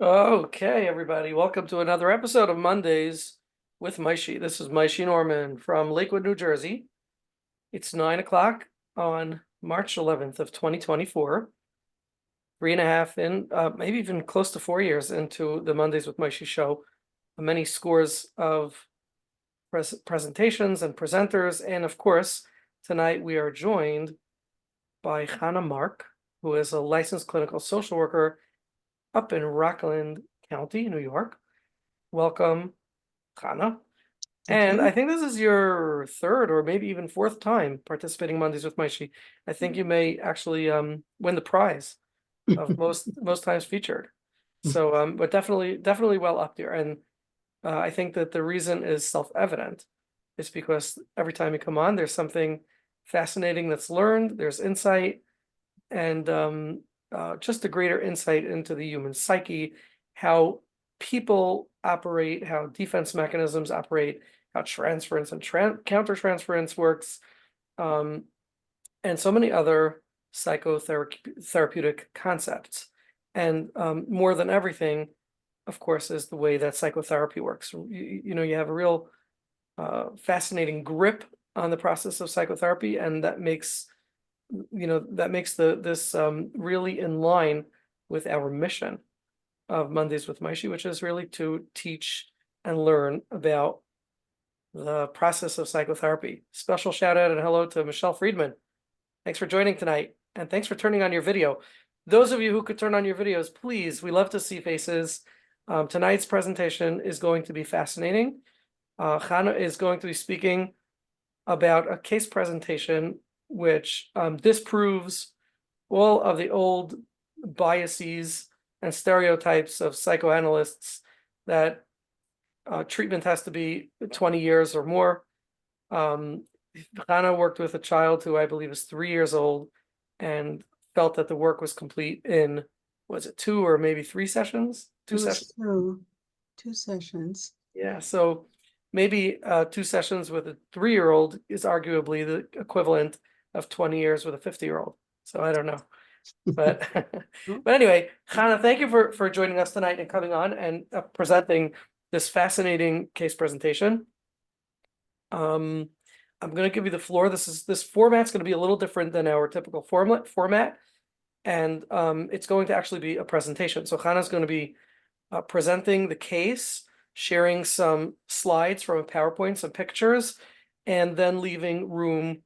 Okay, everybody, welcome to another episode of Mondays with Maishi. This is Maishi Norman from Lakewood, New Jersey. It's 9 o'clock on March 11th of 2024. 3.5 maybe even close to 4 years into the Mondays with Maishi show. Many scores of presentations and presenters, and of course, tonight we are joined by Chana Mark, who is a licensed clinical social worker up in Rockland County, New York. Welcome, Chana. Thank And I you. think this is your third or maybe even fourth time participating Mondays with Maishi. I think you may actually win the prize of most times featured. So but definitely well up there. And I think that the reason is self-evident. It's because every time you come on, there's something fascinating that's learned, there's insight, and just a greater insight into the human psyche, how people operate, how defense mechanisms operate, how transference and countertransference works, and so many other psychotherapeutic concepts. And more than everything, of course, is the way that psychotherapy works. You have a real fascinating grip on the process of psychotherapy, and that makes this really in line with our mission of Mondays with Maishi, which is really to teach and learn about the process of psychotherapy. Special shout out and hello to Michelle Friedman. Thanks for joining tonight, and thanks for turning on your video. Those of you who could turn on your videos, please, we love to see faces. Tonight's presentation is going to be fascinating. Chana is going to be speaking about a case presentation which disproves all of the old biases and stereotypes of psychoanalysts that treatment has to be 20 years or more. Chana worked with a child who I believe is 3 years old and felt that the work was complete in, was it 2 or maybe 3 sessions? It was two sessions. Yeah, so maybe 2 sessions with a 3-year-old is arguably the equivalent of 20 years with a 50-year-old. So I don't know. But but anyway, Chana, thank you for joining us tonight and coming on and presenting this fascinating case presentation. I'm going to give you the floor. This format's going to be a little different than our typical format, and it's going to actually be a presentation. So Chana's going to be presenting the case, sharing some slides from a PowerPoint, some pictures, and then leaving room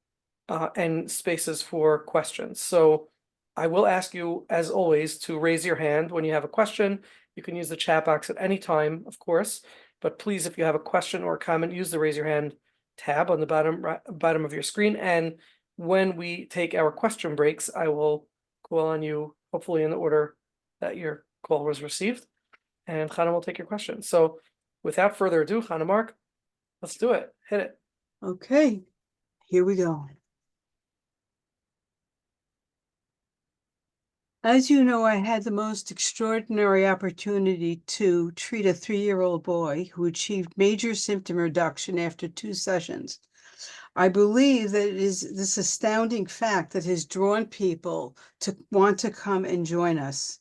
and spaces for questions. So I will ask you, as always, to raise your hand when you have a question. You can use the chat box at any time, of course, but please, if you have a question or a comment, use the raise your hand tab on the bottom of your screen. And when we take our question breaks, I will call on you, hopefully in the order that your call was received, and Chana will take your question. So without further ado, Chana Mark, let's do it. Hit it. Okay, here we go. As you know, I had the most extraordinary opportunity to treat a 3-year-old boy who achieved major symptom reduction after 2 sessions. I believe that it is this astounding fact that has drawn people to want to come and join us.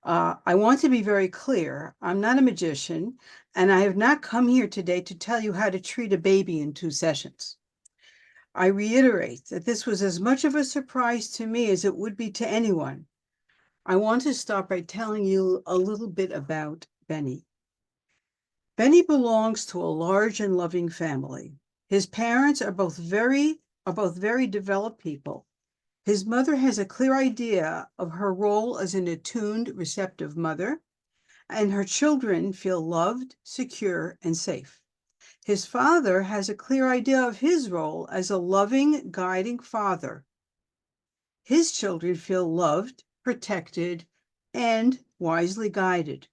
I want to be very clear. I'm not a magician, and I have not come here today to tell you how to treat a baby in 2 sessions. I reiterate that this was as much of a surprise to me as it would be to anyone. I want to start by telling you a little bit about Benny. Benny belongs to a large and loving family. His parents are both very developed people. His mother has a clear idea of her role as an attuned, receptive mother, and her children feel loved, secure, and safe. His father has a clear idea of his role as a loving, guiding father. His children feel loved, protected, and wisely guided.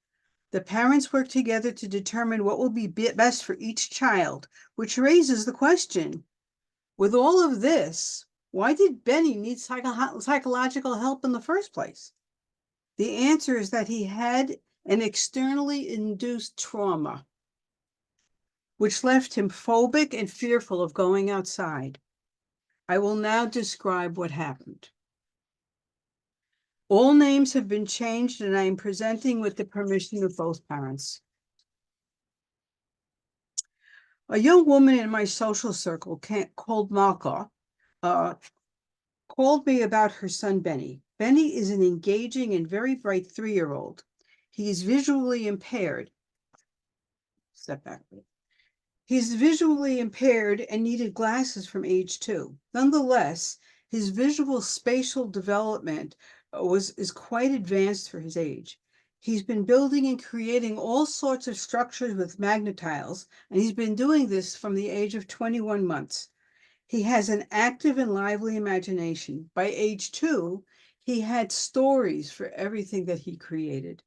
The parents work together to determine what will be best for each child, which raises the question, with all of this, why did Benny need psychological help in the first place? The answer is that he had an externally induced trauma, which left him phobic and fearful of going outside. I will now describe what happened. All names have been changed and I am presenting with the permission of both parents. A young woman in my social circle called Malka called me about her son, Benny. Benny is an engaging and very bright 3-year-old. He is visually impaired. Step back. He's visually impaired and needed glasses from age 2. Nonetheless, his visual spatial development is quite advanced for his age. He's been building and creating all sorts of structures with magnetiles, and he's been doing this from the age of 21 months. He has an active and lively imagination. By age 2, he had stories for everything that he created.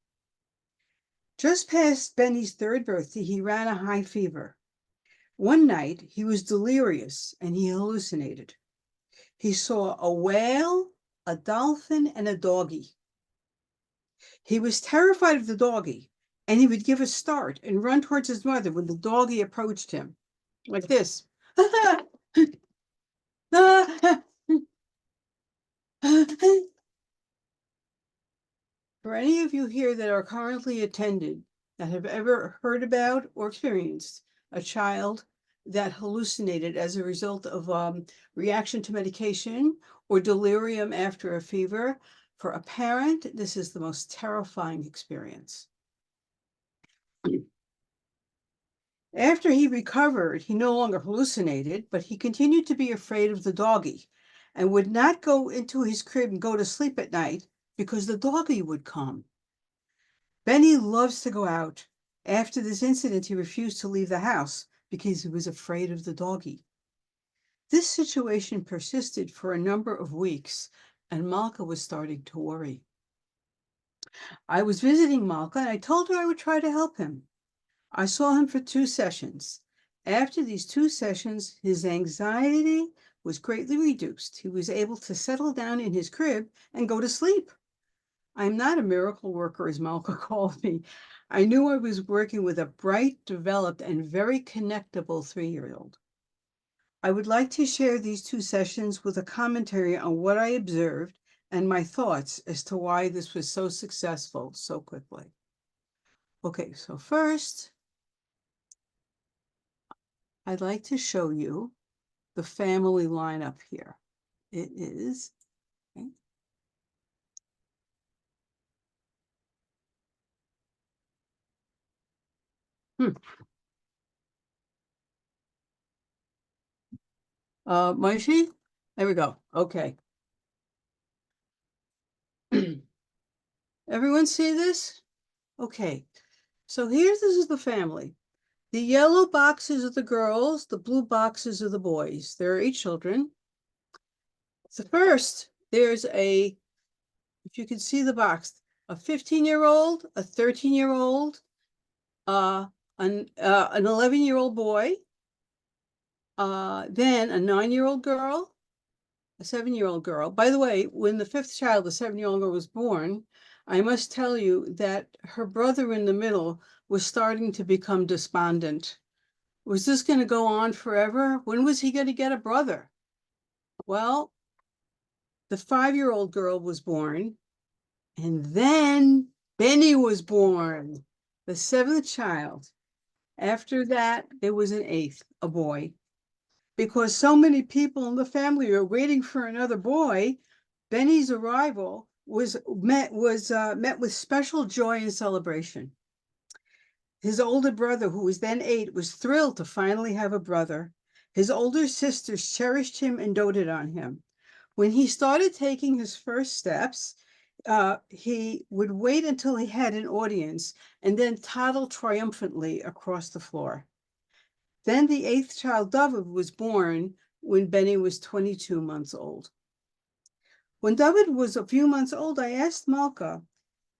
Just past Benny's 3rd birthday, he ran a high fever. One night, he was delirious and he hallucinated. He saw a whale, a dolphin, and a doggy. He was terrified of the doggy, and he would give a start and run towards his mother when the doggy approached him, like this. For any of you here that are currently attended that have ever heard about or experienced a child that hallucinated as a result of reaction to medication or delirium after a fever, for a parent, this is the most terrifying experience. After he recovered, he no longer hallucinated, but he continued to be afraid of the doggy and would not go into his crib and go to sleep at night because the doggy would come. Benny loves to go out. After this incident, he refused to leave the house because he was afraid of the doggy. This situation persisted for a number of weeks, and Malka was starting to worry. I was visiting Malka, and I told her I would try to help him. I saw him for 2 sessions. After these 2 sessions, his anxiety was greatly reduced. He was able to settle down in his crib and go to sleep. I'm not a miracle worker, as Malka called me. I knew I was working with a bright, developed, and very connectable 3-year-old. I would like to share these 2 sessions with a commentary on what I observed and my thoughts as to why this was so successful so quickly. Okay, so first, I'd like to show you the family lineup here. It is, okay. Moishi? There we go. Okay. Everyone see this? Okay. So this is the family. The yellow boxes are the girls, the blue boxes are the boys. There are 8 children. So first, there's if you can see the box, a 15-year-old, a 13-year-old, an 11-year-old boy, then a 9-year-old girl, a 7-year-old girl. By the way, when the 5th child, the 7-year-old girl, was born, I must tell you that her brother in the middle was starting to become despondent. Was this going to go on forever? When was he going to get a brother? Well, the 5-year-old girl was born, and then Benny was born, the 7th child. After that, there was an 8th, a boy. Because so many people in the family were waiting for another boy, Benny's arrival was met with special joy and celebration. His older brother, who was then 8, was thrilled to finally have a brother. His older sisters cherished him and doted on him. When he started taking his first steps, he would wait until he had an audience and then toddle triumphantly across the floor. Then the 8th child, David, was born when Benny was 22 months old. When David was a few months old, I asked Malka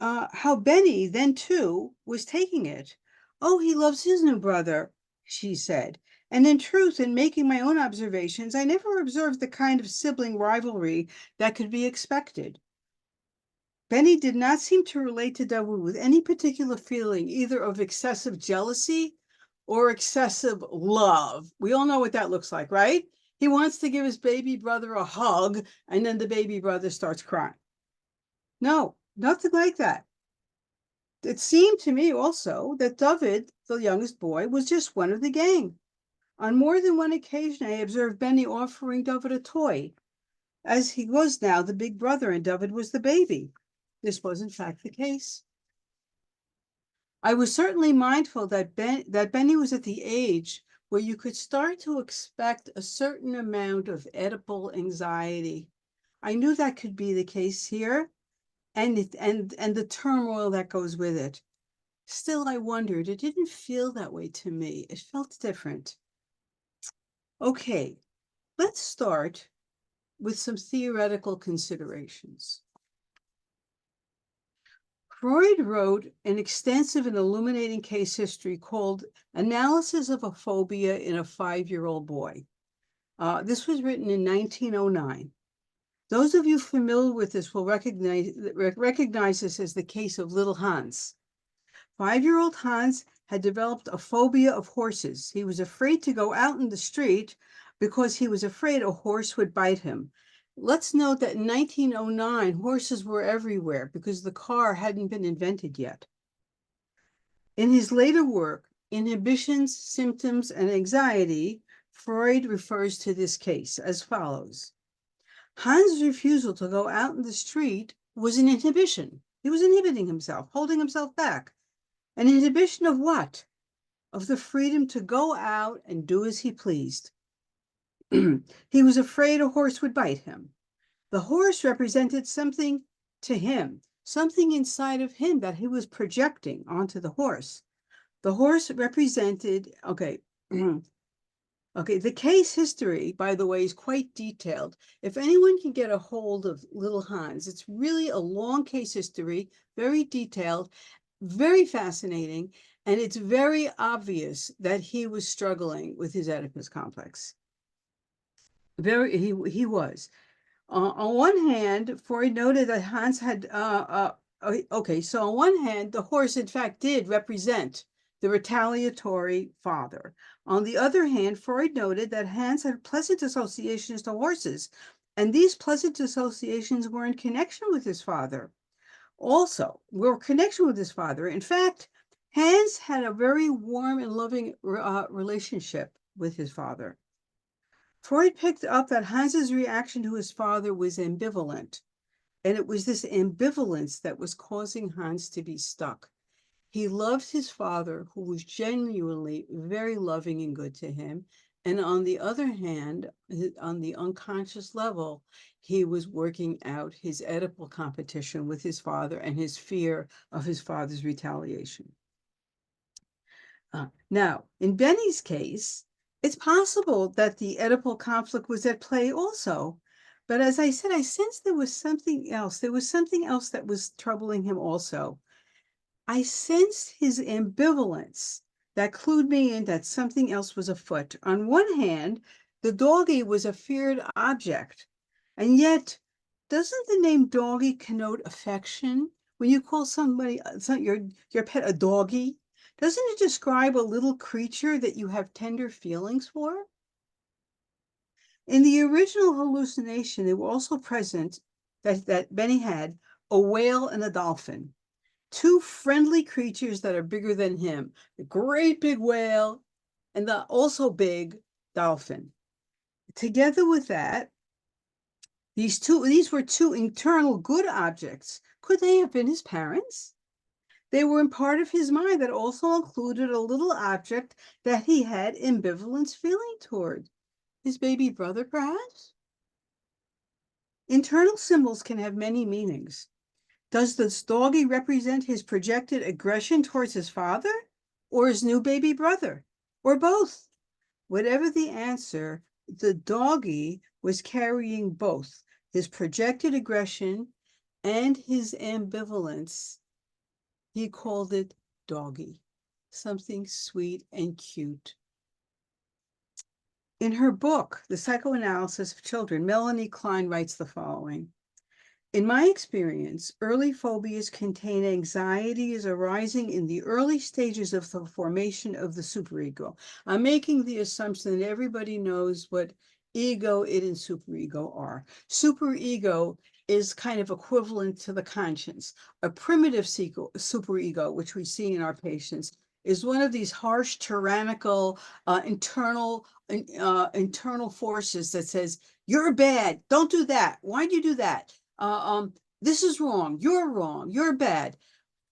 how Benny, then 2, was taking it. Oh, he loves his new brother, she said. And in truth, in making my own observations, I never observed the kind of sibling rivalry that could be expected. Benny did not seem to relate to David with any particular feeling, either of excessive jealousy or excessive love. We all know what that looks like, right? He wants to give his baby brother a hug, and then the baby brother starts crying. No, nothing like that. It seemed to me also that David, the youngest boy, was just one of the gang. On more than one occasion, I observed Benny offering David a toy, as he was now the big brother and David was the baby. This was in fact the case. I was certainly mindful that Benny was at the age where you could start to expect a certain amount of Oedipal anxiety. I knew that could be the case here, and the turmoil that goes with it. Still, I wondered, it didn't feel that way to me. It felt different. Okay, let's start with some theoretical considerations. Freud wrote an extensive and illuminating case history called Analysis of a Phobia in a 5-Year-Old Boy. This was written in 1909. Those of you familiar with this will recognize this as the case of little Hans. 5-Year-Old Hans had developed a phobia of horses. He was afraid to go out in the street because he was afraid a horse would bite him. Let's note that in 1909, horses were everywhere because the car hadn't been invented yet. In his later work, Inhibitions, Symptoms, and Anxiety, Freud refers to this case as follows. Hans' refusal to go out in the street was an inhibition. He was inhibiting himself, holding himself back. An inhibition of what? Of the freedom to go out and do as he pleased. He was afraid a horse would bite him. The horse represented something to him, something inside of him that he was projecting onto the horse. The horse represented, okay, the case history, by the way, is quite detailed. If anyone can get a hold of little Hans, it's really a long case history, very detailed, very fascinating, and it's very obvious that he was struggling with his Oedipus complex. He was. On one hand, Freud noted that Hans had, so on one hand, the horse in fact did represent the retaliatory father. On the other hand, Freud noted that Hans had pleasant associations to horses, and these pleasant associations were in connection with his father. Also, were connection with his father. In fact, Hans had a very warm and loving relationship with his father. Freud picked up that Hans's reaction to his father was ambivalent, and it was this ambivalence that was causing Hans to be stuck. He loved his father, who was genuinely very loving and good to him, and on the other hand, on the unconscious level, he was working out his Oedipal competition with his father and his fear of his father's retaliation. Now, in Benny's case, it's possible that the Oedipal conflict was at play also. But as I said, I sensed there was something else. There was something else that was troubling him also. I sensed his ambivalence that clued me in that something else was afoot. On one hand, the doggy was a feared object. And yet, doesn't the name doggy connote affection? When you call somebody, your pet a doggy, doesn't it describe a little creature that you have tender feelings for? In the original hallucination, they were also present that Benny had a whale and a dolphin, two friendly creatures that are bigger than him, the great big whale and the also big dolphin. Together with that, these were two internal good objects. Could they have been his parents? They were in part of his mind that also included a little object that he had ambivalence feeling toward. His baby brother, perhaps? Internal symbols can have many meanings. Does this doggy represent his projected aggression towards his father or his new baby brother, or both? Whatever the answer, the doggy was carrying both his projected aggression and his ambivalence. He called it doggy, something sweet and cute. In her book, The Psychoanalysis of Children, Melanie Klein writes the following. In my experience, early phobias contain anxieties arising in the early stages of the formation of the superego. I'm making the assumption that everybody knows what ego, id, and superego are. Superego is kind of equivalent to the conscience. A primitive superego, which we see in our patients, is one of these harsh, tyrannical, internal forces that says, you're bad, don't do that. Why'd you do that? This is wrong, you're bad.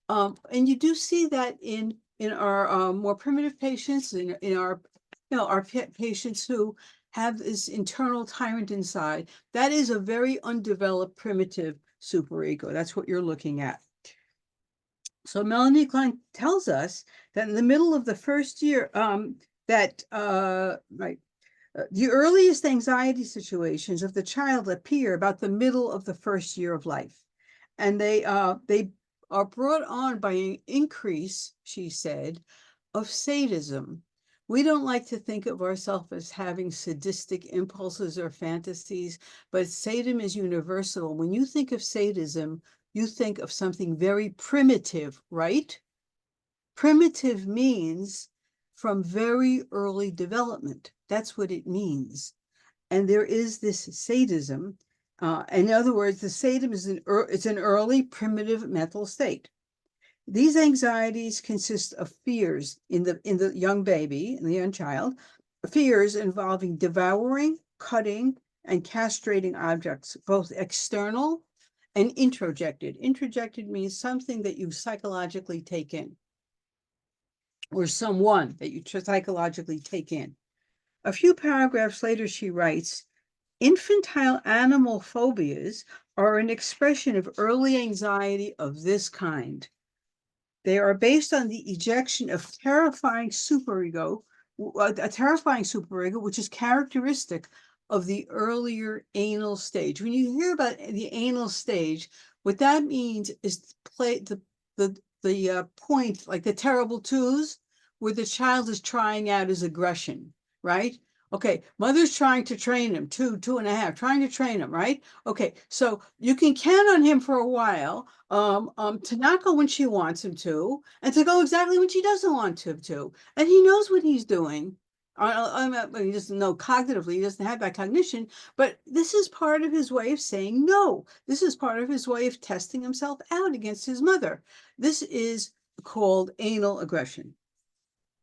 And you do see that in our more primitive patients, in our our patients who have this internal tyrant inside. That is a very undeveloped primitive superego. That's what you're looking at. So Melanie Klein tells us that in the middle of the first year, the earliest anxiety situations of the child appear about the middle of the first year of life. And they are brought on by an increase, she said, of sadism. We don't like to think of ourselves as having sadistic impulses or fantasies, but sadism is universal. When you think of sadism, you think of something very primitive, right? Primitive means from very early development. That's what it means. And there is this sadism. In other words, the sadism is it's an early primitive mental state. These anxieties consist of fears in the young baby, in the young child, fears involving devouring, cutting, and castrating objects, both external and introjected. Introjected means something that you psychologically take in, or someone that you psychologically take in. A few paragraphs later, she writes, infantile animal phobias are an expression of early anxiety of this kind. They are based on the ejection of a terrifying superego, which is characteristic of the earlier anal stage. When you hear about the anal stage, what that means is the point, like the terrible twos, where the child is trying out his aggression, right? Okay, mother's trying to train him, 2.5, trying to train him, right? Okay, so you can count on him for a while to not go when she wants him to, and to go exactly when she doesn't want him to. And he knows what he's doing. He doesn't know cognitively, he doesn't have that cognition, but this is part of his way of saying no. This is part of his way of testing himself out against his mother. This is called anal aggression,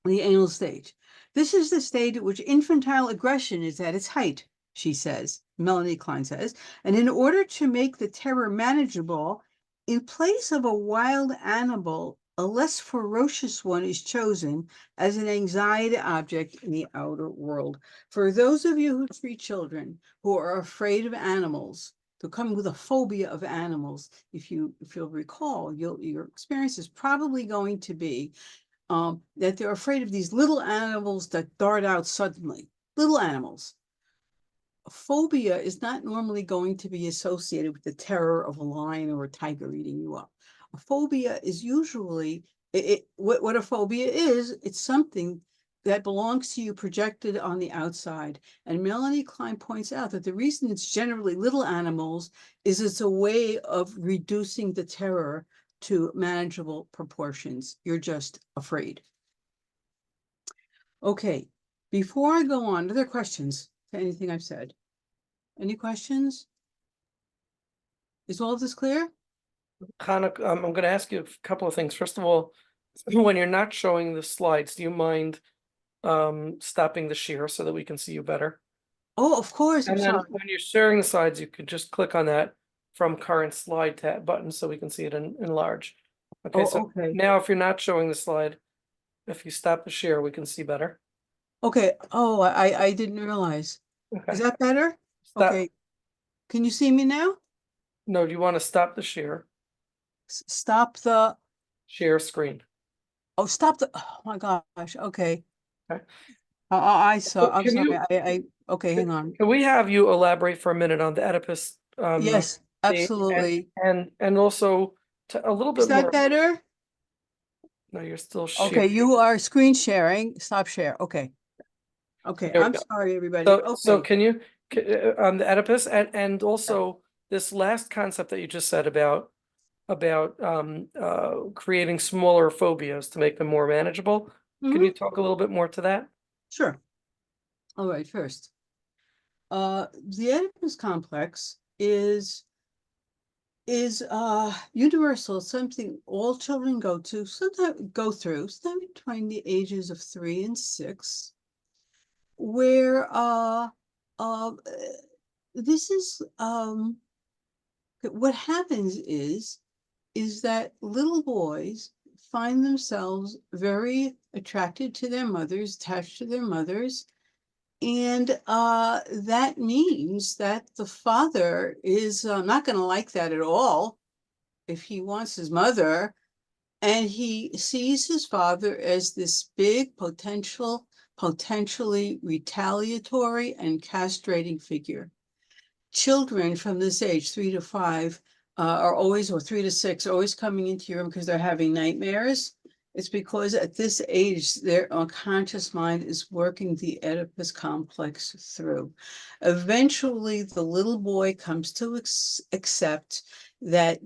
the anal stage. This is the stage at which infantile aggression is at its height, she says, Melanie Klein says, and in order to make the terror manageable, in place of a wild animal, a less ferocious one is chosen as an anxiety object in the outer world. For those of you who treat children who are afraid of animals, to come with a phobia of animals, if you'll recall, your experience is probably going to be that they're afraid of these little animals that dart out suddenly. Little animals. A phobia is not normally going to be associated with the terror of a lion or a tiger eating you up. A phobia is usually, what a phobia is, it's something that belongs to you projected on the outside. And Melanie Klein points out that the reason it's generally little animals is it's a way of reducing the terror to manageable proportions. You're just afraid. Okay, before I go on, are there questions to anything I've said? Any questions? Is all of this clear? Chana, I'm going to ask you a couple of things. First of all, when you're not showing the slides, do you mind stopping the share so that we can see you better? Oh, of course, I'm And then sorry. when you're sharing the slides, you could just click on that from current slide tab button so we can see it in large. Okay, Oh, so okay. now if you're not showing the slide, if you stop the share, we can see better. Okay, oh, I didn't realize. Is Okay, that better? stop. Okay, can you see me now? No, do you want to stop the share? Stop the, Share screen. oh, stop the, oh my gosh, okay. Okay. I saw, I'm Can sorry, you, okay, hang on. can we have you elaborate for a minute on the Oedipus Yes, thing absolutely. and also to a little Is bit that more. better? No, you're still Okay, sharing. you are screen sharing, stop share, okay. Okay, There we I'm go. sorry, everybody, So okay. can you on the Oedipus and also this last concept that you just said about creating smaller phobias to make them more manageable. Can you talk a little bit more to that? Sure. All right, first. The Oedipus complex is is universal, something all children go to, sometimes go through, sometimes between the ages of 3 and 6, where uh this is what happens is that little boys find themselves very attracted to their mothers, attached to their mothers. And that means that the father is not going to like that at all if he wants his mother. And he sees his father as this big potentially retaliatory and castrating figure. Children from this age, 3 to 5, are always, or 3 to 6, are always coming into your room because they're having nightmares. It's because at this age, their unconscious mind is working the Oedipus complex through. Eventually, the little boy comes to accept that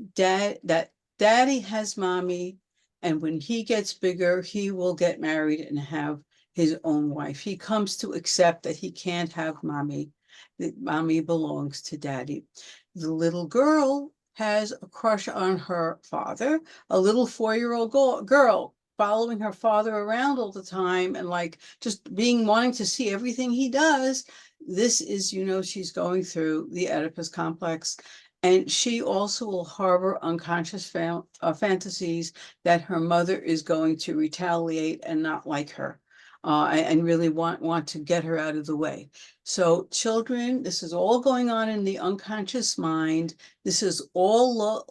daddy has mommy, and when he gets bigger, he will get married and have his own wife. He comes to accept that he can't have mommy, that mommy belongs to daddy. The little girl has a crush on her father, a little 4-year-old girl following her father around all the time and like just wanting to see everything he does. This is, she's going through the Oedipus complex. And she also will harbor unconscious fantasies that her mother is going to retaliate and not like her, and really want to get her out of the way. So children, this is all going on in the unconscious mind. This is all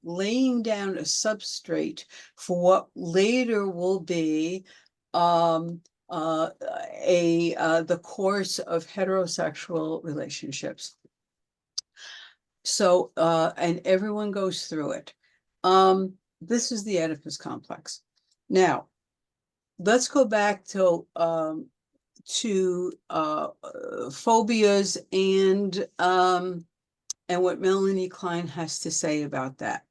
laying down a substrate for what later will be the course of heterosexual relationships. So, and everyone goes through it. This is the Oedipus complex. Now, let's go back to phobias and what Melanie Klein has to say about that.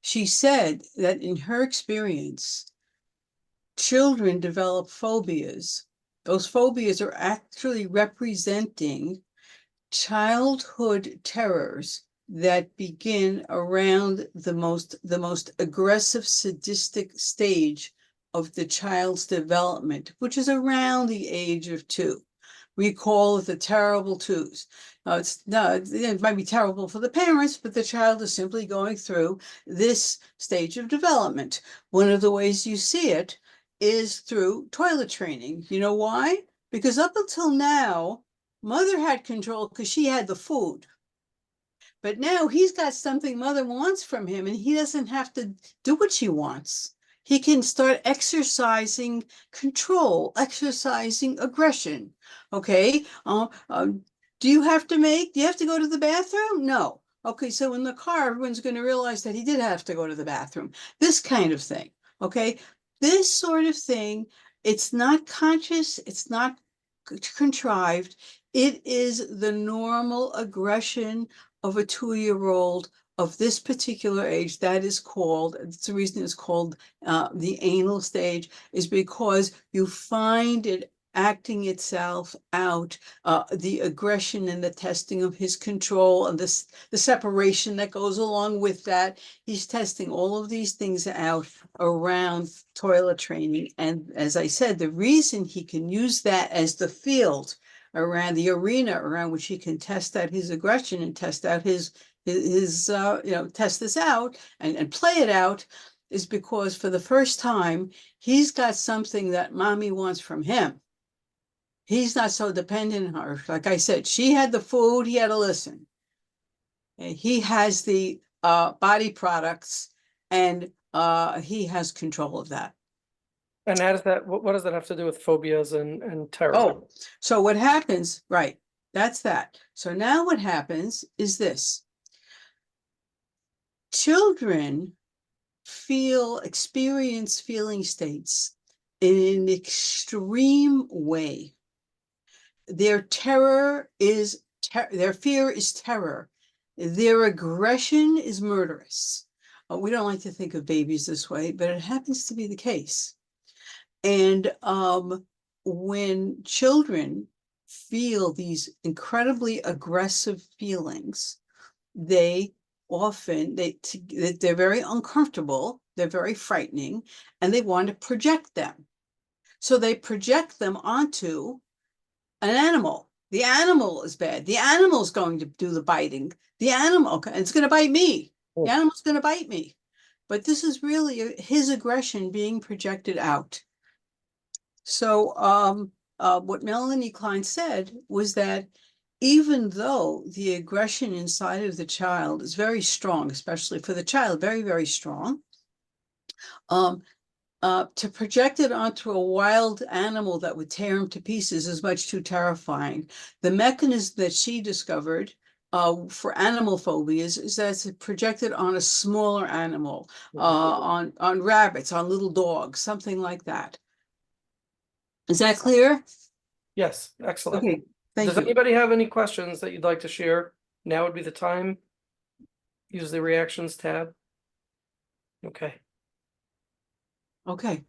She said that in her experience, children develop phobias. Those phobias are actually representing childhood terrors that begin around the most aggressive, sadistic stage of the child's development, which is around the age of 2. We call it the terrible 2s. It might be terrible for the parents, but the child is simply going through this stage of development. One of the ways you see it is through toilet training. You know why? Because up until now, mother had control because she had the food. But now he's got something mother wants from him and he doesn't have to do what she wants. He can start exercising control, exercising aggression. Okay. Do you have to go to the bathroom? No. Okay. So in the car, everyone's going to realize that he did have to go to the bathroom. This kind of thing. Okay. This sort of thing, it's not conscious. It's not contrived. It is the normal aggression of a 2-year-old of this particular age. That is called, it's the reason it's called the anal stage, is because you find it acting itself out, the aggression and the testing of his control and the separation that goes along with that. He's testing all of these things out around toilet training. And as I said, the reason he can use that as the field around the arena around which he can test out his aggression and test out his test this out and play it out is because for the first time, he's got something that mommy wants from him. He's not so dependent on her. Like I said, she had the food, he had to listen. And he has the body products and he has control of that. And how does that, what does that have to do with phobias and terror? Oh, so what happens, right, that's that. So now what happens is this. Children experience feeling states in an extreme way. Their fear is terror. Their aggression is murderous. We don't like to think of babies this way, but it happens to be the case. And when children feel these incredibly aggressive feelings, they often they're very uncomfortable, they're very frightening, and they want to project them. So they project them onto an animal. The animal is bad. The animal's going to do the biting. The animal, okay, and it's going to bite me. The animal's going to bite me. But this is really his aggression being projected out. So what Melanie Klein said was that even though the aggression inside of the child is very strong, especially for the child, very, very strong, to project it onto a wild animal that would tear him to pieces is much too terrifying. The mechanism that she discovered for animal phobias is that it's projected on a smaller animal, on rabbits, on little dogs, something like that. Is that clear? Yes, excellent. Okay, thank Does you. anybody have any questions that you'd like to share? Now would be the time. Use the reactions tab. Okay, Okay,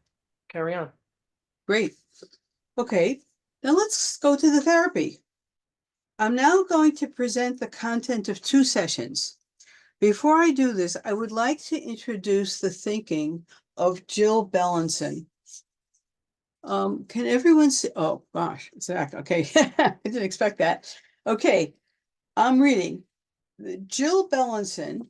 carry on. great. Okay, now let's go to the therapy. I'm now going to present the content of 2 sessions. Before I do this, I would like to introduce the thinking of Jill Bellinson. Can everyone see? Oh gosh, Zach. Okay, I didn't expect that. Okay, I'm reading. Jill Bellinson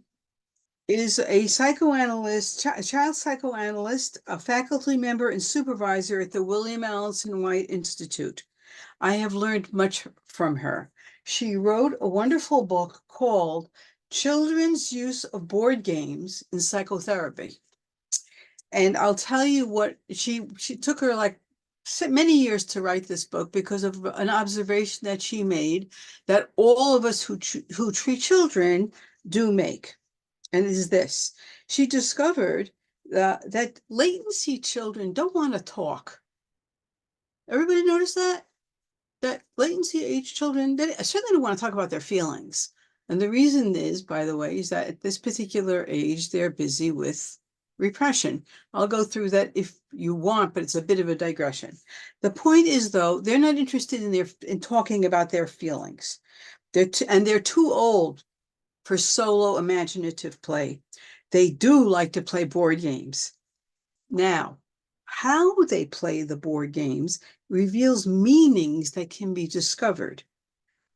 is a psychoanalyst, child psychoanalyst, a faculty member and supervisor at the William Alison White Institute. I have learned much from her. She wrote a wonderful book called Children's Use of Board Games in Psychotherapy. And I'll tell you what, she took her like many years to write this book because of an observation that she made that all of us who treat children do make. And it is this. She discovered that latency children don't want to talk. Everybody notice that? That latency age children, they certainly don't want to talk about their feelings. And the reason is, by the way, is that at this particular age, they're busy with repression. I'll go through that if you want, but it's a bit of a digression. The point is, though, they're not interested in talking about their feelings. They're too old for solo imaginative play. They do like to play board games. Now, how they play the board games reveals meanings that can be discovered.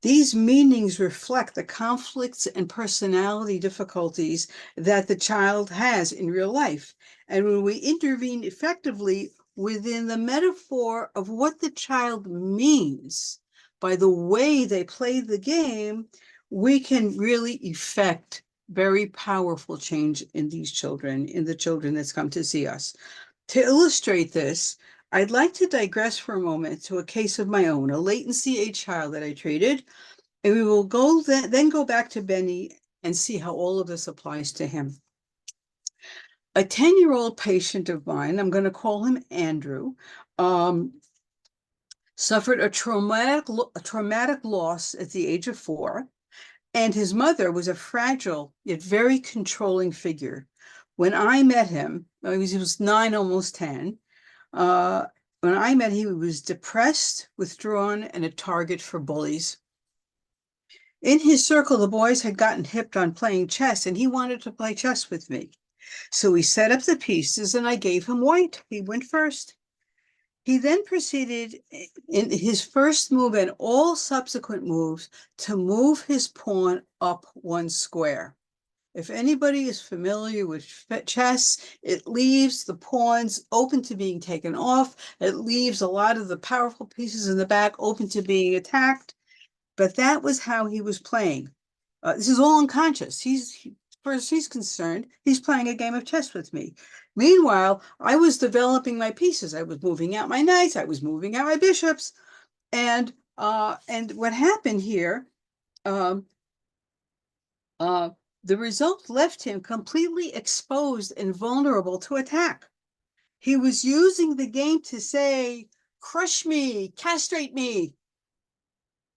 These meanings reflect the conflicts and personality difficulties that the child has in real life. And when we intervene effectively within the metaphor of what the child means by the way they play the game, we can really effect very powerful change in these children, in the children that's come to see us. To illustrate this, I'd like to digress for a moment to a case of my own, a latency age child that I treated, and we will then go back to Benny and see how all of this applies to him. A 10-year-old patient of mine, I'm going to call him Andrew, suffered a traumatic loss at the age of 4, and his mother was a fragile yet very controlling figure. When I met him, he was 9, almost 10. When I met him, he was depressed, withdrawn, and a target for bullies. In his circle, the boys had gotten hipped on playing chess, and he wanted to play chess with me. So we set up the pieces, and I gave him white. He went first. He then proceeded in his first move and all subsequent moves to move his pawn up 1 square. If anybody is familiar with chess, it leaves the pawns open to being taken off. It leaves a lot of the powerful pieces in the back open to being attacked. But that was how he was playing. This is all unconscious. As far as he's concerned, he's playing a game of chess with me. Meanwhile, I was developing my pieces. I was moving out my knights. I was moving out my bishops. And what happened here, the result left him completely exposed and vulnerable to attack. He was using the game to say, crush me, castrate me.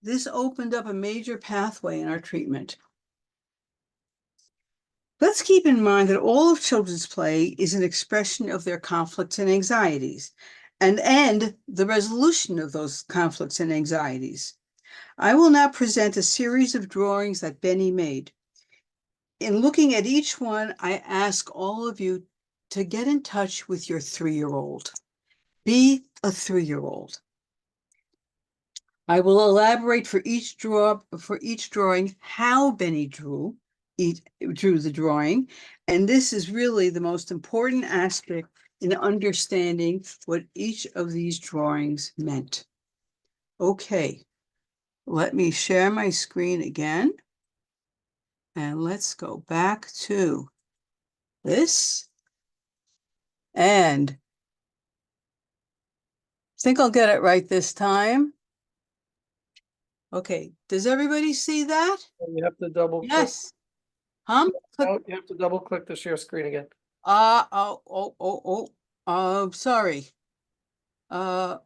This opened up a major pathway in our treatment. Let's keep in mind that all of children's play is an expression of their conflicts and anxieties, and the resolution of those conflicts and anxieties. I will now present a series of drawings that Benny made. in looking at each one, I ask all of you to get in touch with your 3-year-old. Be a 3-year-old. I will elaborate for each drawing how Benny drew the drawing, and this is really the most important aspect in understanding what each of these drawings meant. Okay, let me share my screen again, and let's go back to this, and I think I'll get it right this time. Okay, does everybody see that? You have to double click. Yes. Click. You have to double click the share screen again. Sorry. Oh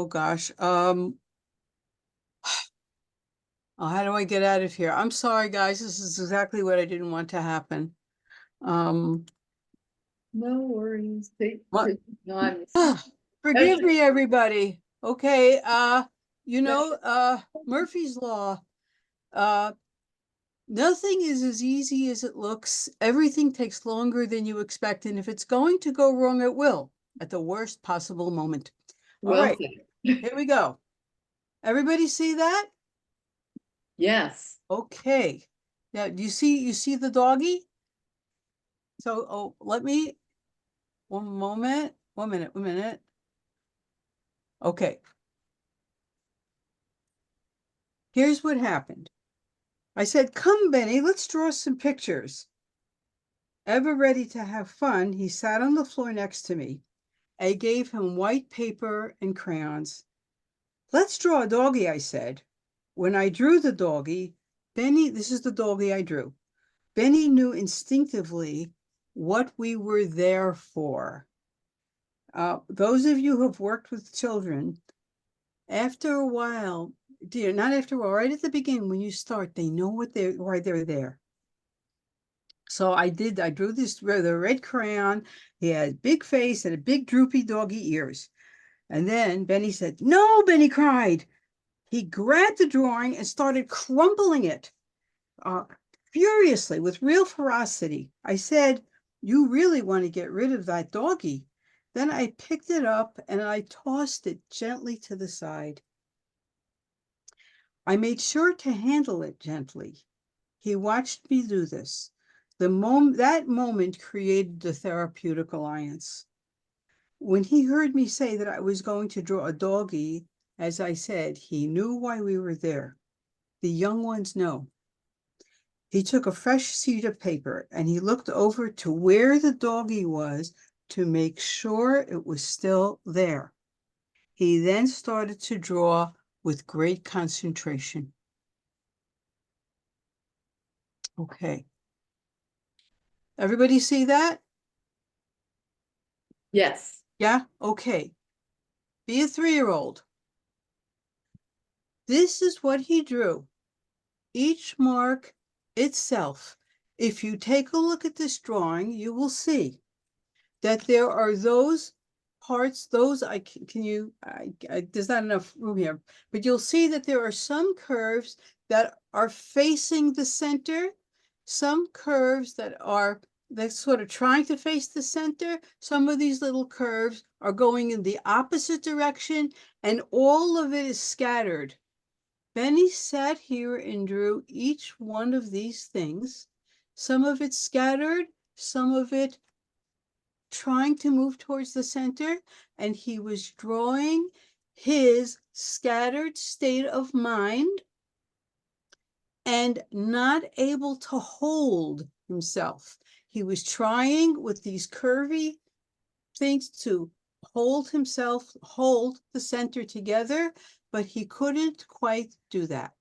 gosh. Oh, how do I get out of here? I'm sorry, guys. This is exactly what I didn't want to happen. No worries. What? No, I'm. Forgive me, everybody. Okay, Murphy's Law. Nothing is as easy as it looks. Everything takes longer than you expect, and if it's going to go wrong, it will at the worst possible moment. All Well right, said. here we go. Everybody see that? Yes. Okay. Now, do you see the doggy? So, let me, one minute. Okay. Here's what happened. I said, come, Benny, let's draw some pictures. Ever ready to have fun, he sat on the floor next to me. I gave him white paper and crayons. Let's draw a doggy, I said. When I drew the doggy, this is the doggy I drew. Benny knew instinctively what we were there for. Those of you who have worked with children, after a while, not after a while, right at the beginning, when you start, they know why they're there. So I drew this with a red crayon. He had a big face and a big droopy doggy ears. And then Benny said, no, Benny cried. He grabbed the drawing and started crumpling it furiously with real ferocity. I said, you really want to get rid of that doggy. Then I picked it up and I tossed it gently to the side. I made sure to handle it gently. He watched me do this. That moment created the therapeutic alliance. When he heard me say that I was going to draw a doggy, as I said, he knew why we were there. The young ones know. He took a fresh sheet of paper and he looked over to where the doggy was to make sure it was still there. He then started to draw with great concentration. Okay. Everybody see that? Yes. Yeah? Okay. Be a 3-year-old. This is what he drew. Each mark itself. If you take a look at this drawing, you will see that there are those parts, there's not enough room here, but you'll see that there are some curves that are facing the center, some curves that's sort of trying to face the center. Some of these little curves are going in the opposite direction, and all of it is scattered. Benny sat here and drew each one of these things, some of it scattered, some of it trying to move towards the center, and he was drawing his scattered state of mind and not able to hold himself. He was trying with these curvy things to hold the center together, but he couldn't quite do that.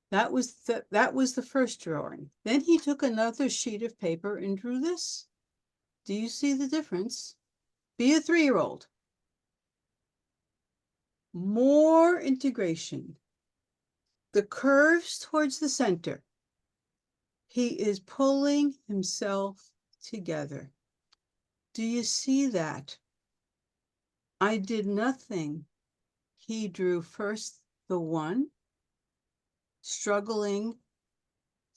That was the first drawing. Then he took another sheet of paper and drew this. Do you see the difference? Be a 3-year-old. More integration. The curves towards the center. He is pulling himself together. Do you see that? I did nothing. He drew first the one, struggling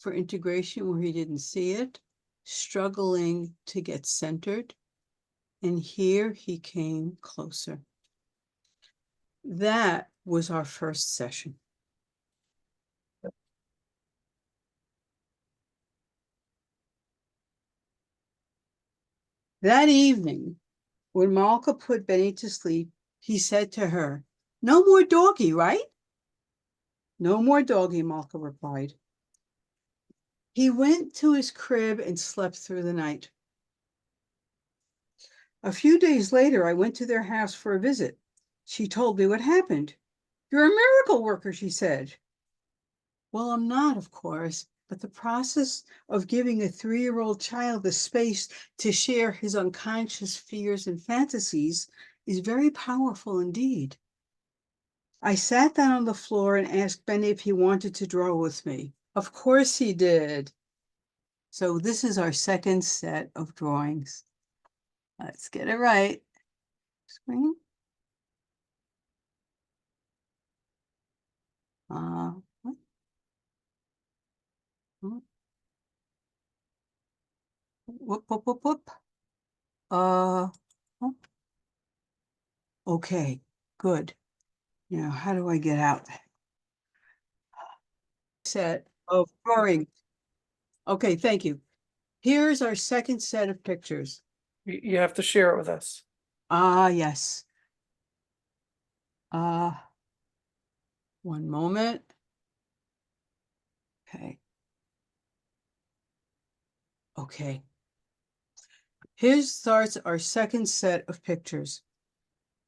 for integration where he didn't see it, struggling to get centered. And here he came closer. That was our first session. That evening, when Malka put Benny to sleep, he said to her, "No more doggy, right?" "No more doggy," Malka replied. He went to his crib and slept through the night. A few days later, I went to their house for a visit. She told me what happened. "You're a miracle worker," she said. Well, I'm not, of course, but the process of giving a 3-year-old child the space to share his unconscious fears and fantasies is very powerful indeed. I sat down on the floor and asked Benny if he wanted to draw with me. Of course he did. So this is our second set of drawings. Let's get it right. Screen. What? Whoop, whoop, whoop, whoop. Oh. Okay, good. Now, how do I get out? Set of drawings. Okay, thank you. Here's our second set of pictures. You have to share it with us. Ah, yes. One moment. Okay. Okay. Here starts our second set of pictures.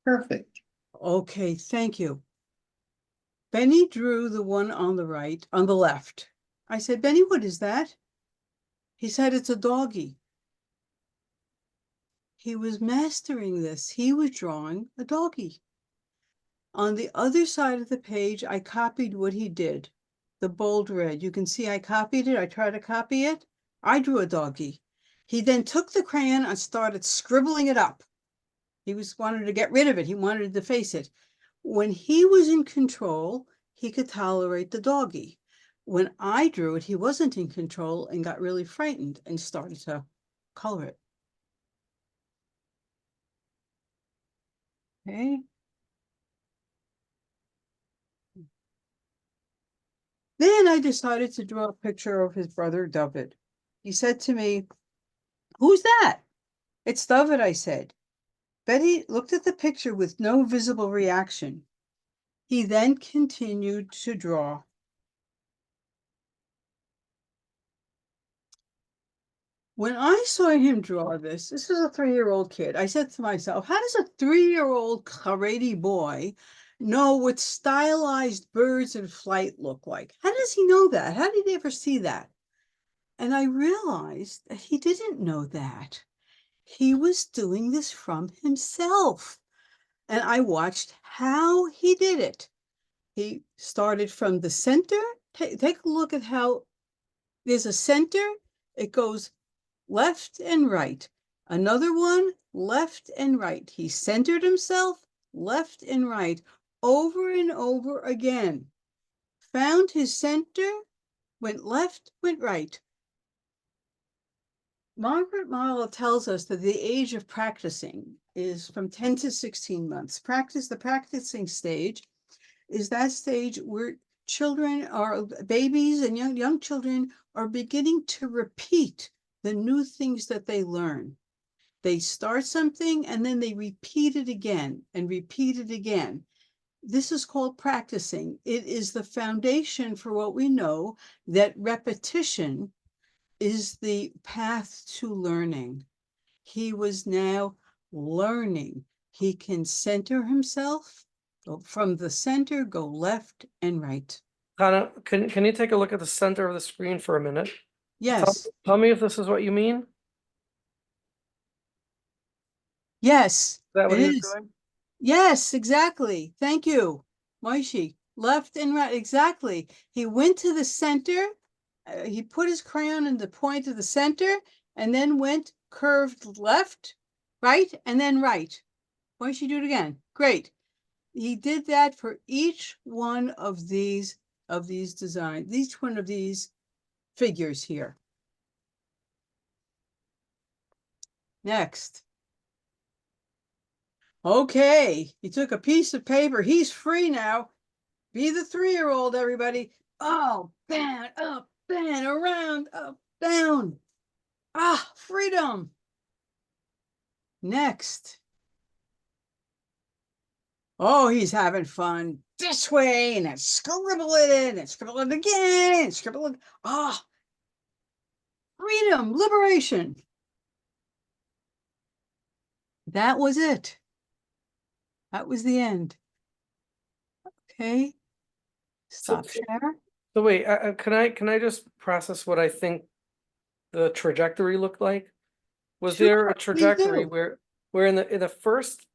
Perfect. Okay, thank you. Benny drew the one on the right, on the left. I said, "Benny, what is that?" He said, "It's a doggy." He was mastering this. He was drawing a doggy. On the other side of the page, I copied what he did. The bold red. You can see I copied it. I tried to copy it. I drew a doggy. He then took the crayon and started scribbling it up. He wanted to get rid of it. He wanted to face it. When he was in control, he could tolerate the doggy. When I drew it, he wasn't in control and got really frightened and started to color it. Okay. Then I decided to draw a picture of his brother, David. He said to me, "Who's that?" "It's David," I said. Betty looked at the picture with no visible reaction. He then continued to draw. When I saw him draw this is a 3-year-old kid. I said to myself, how does a 3-year-old Haredi boy know what stylized birds in flight look like? How does he know that? How did he ever see that? And I realized that he didn't know that. He was doing this from himself. And I watched how he did it. He started from the center. Take a look at how there's a center. It goes left and right. Another one, left and right. He centered himself, left and right, over and over again. Found his center, went left, went right. Margaret Marlowe tells us that the age of practicing is from 10 to 16 months. The practicing stage is that stage where babies and young children are beginning to repeat the new things that they learn. They start something and then they repeat it again and repeat it again. This is called practicing. It is the foundation for what we know, that repetition is the path to learning. He was now learning. He can center himself. From the center, go left and right. Hannah, can you take a look at the center of the screen for a minute? Yes, Tell me if this is what you mean. Is yes, that what it he was is. doing? Yes, exactly. Thank you, Moishi. Left and right, exactly. He went to the center. He put his crayon in the point of the center and then went curved left, right, and then right. Moishi, do it again. Great. He did that for each one of these designs, each one of these figures here. Next. Okay, he took a piece of paper. He's free now. Be the 3-year-old, everybody. Oh, down, up, down, around, up, down. Ah, freedom. Next. Oh, he's having fun this way, and then scribble it in, and scribble it again, and scribble it. Ah, freedom, liberation. That was it. That was the end. Okay. Stop share. So wait, can I just process what I think the trajectory looked like? Was there a Sure, please trajectory do. where in the first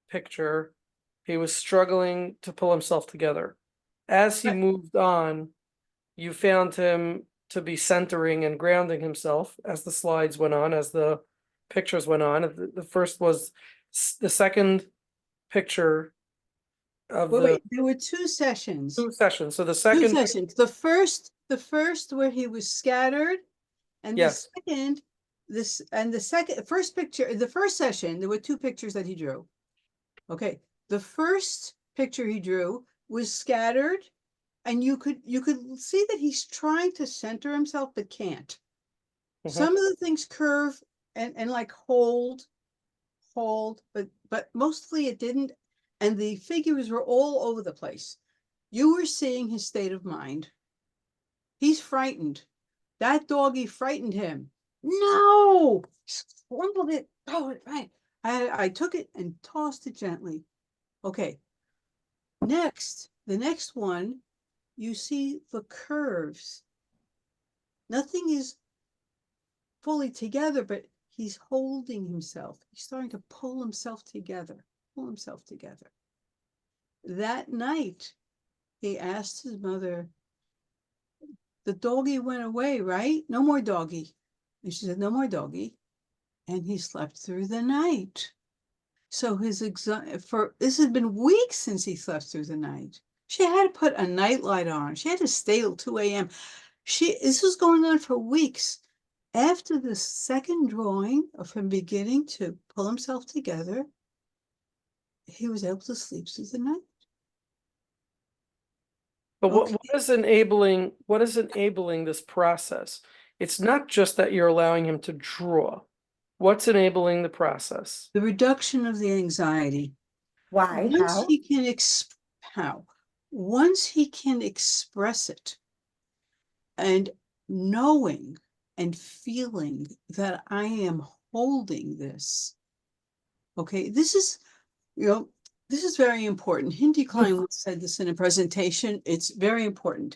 picture he was struggling to pull himself together? As he Right. moved on, you found him to be centering and grounding himself as the slides went on, as the pictures went on. The first was the second picture of Well, the wait, there were 2 sessions. 2 sessions. So the 2 second, sessions. The first where he was scattered, and the yes, second, first picture, the first session, there were 2 pictures that he drew. Okay, the first picture he drew was scattered, and you could see that he's trying to center himself but can't. mhm. Some of the things curve and like hold, but mostly it didn't, and the figures were all over the place. You were seeing his state of mind. He's frightened. That doggy frightened him. No! Scrambled it. Oh, right. I took it and tossed it gently. Okay. Next, the next one, you see the curves. Nothing is fully together, but he's holding himself. He's starting to pull himself together. That night, he asked his mother, the doggy went away, right? No more doggy. And she said, no more doggy. And he slept through the night. So this had been weeks since he slept through the night. She had to put a nightlight on. She had to stay till 2 a.m. This was going on for weeks. After the second drawing of him beginning to pull himself together, he was able to sleep through the night. But Okay. what is enabling this process? It's not just that you're allowing him to draw. What's enabling the process? The reduction of the anxiety. Why? Once How? he can Once he can express it, and knowing and feeling that I am holding this. Okay, this is very important. Hindi Klein once said this in a presentation. It's very important.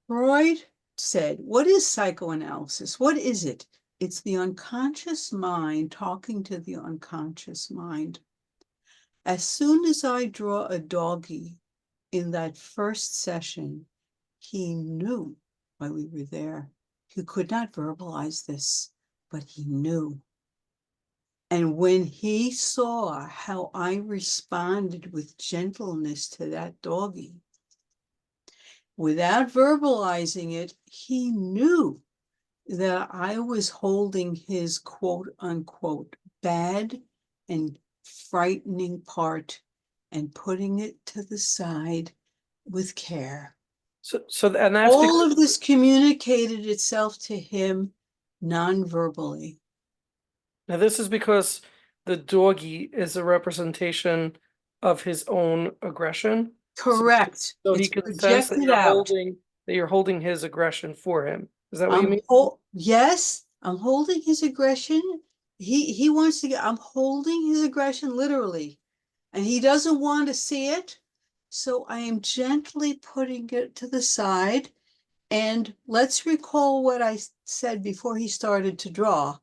Freud said, what is psychoanalysis? What is it? It's the unconscious mind talking to the unconscious mind. As soon as I draw a doggy in that first session, he knew why we were there. He could not verbalize this, but he knew. And when he saw how I responded with gentleness to that doggy, without verbalizing it, he knew that I was holding his quote unquote bad and frightening part and putting it to the side with care. And that's All because of this communicated itself to him non-verbally. now this is because the doggy is a representation of his own aggression. Correct. So It's he can sense that projected out. you're holding his aggression for him. Is that what you mean? Yes, I'm holding his aggression. He wants to get, I'm holding his aggression literally, and he doesn't want to see it. So I am gently putting it to the side. And let's recall what I said before he started to draw.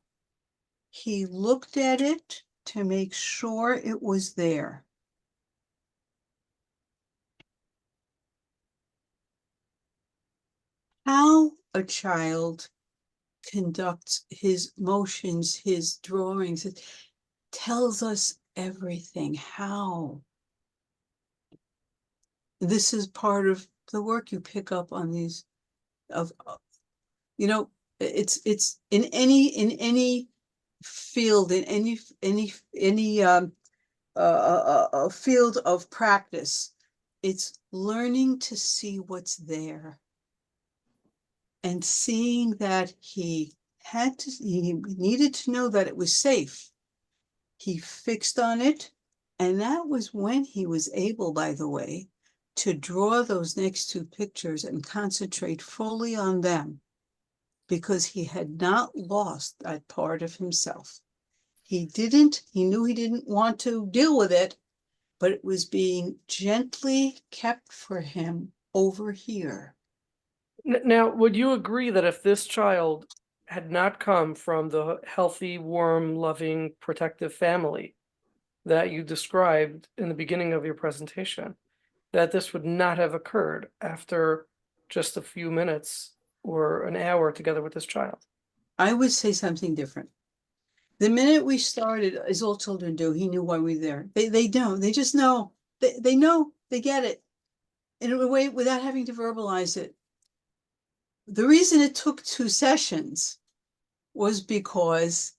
He looked at it to make sure it was there. How a child conducts his motions, his drawings, it tells us everything. How? This is part of the work you pick up on these you know, it's in any field, in any field of practice, it's learning to see what's there and seeing that he needed to know that it was safe. He fixed on it, and that was when he was able, by the way, to draw those next two pictures and concentrate fully on them, because he had not lost that part of himself. He knew he didn't want to deal with it, but it was being gently kept for him over here. Now, would you agree that if this child had not come from the healthy, warm, loving, protective family that you described in the beginning of your presentation, that this would not have occurred after just a few minutes or an hour together with this child? I would say something different. The minute we started, as all children do, he knew why we were there. They don't. They just know. They know. They get it in a way without having to verbalize it. The reason it took 2 sessions was because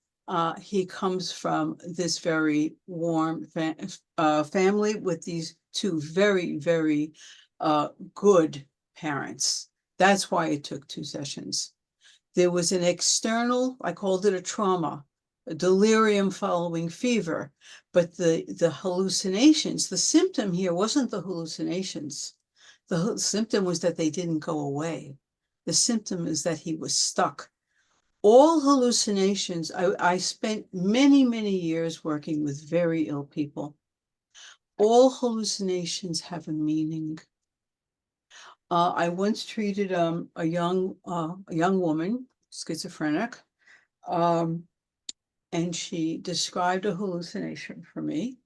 he comes from this very warm family with these 2 very, very good parents. That's why it took 2 sessions. There was an external, I called it a trauma, a delirium following fever, but the hallucinations, the symptom here wasn't the hallucinations. The symptom was that they didn't go away. The symptom is that he was stuck. All hallucinations, I spent many, many years working with very ill people. All hallucinations have a meaning. I once treated a young woman, schizophrenic, and she described a hallucination for me.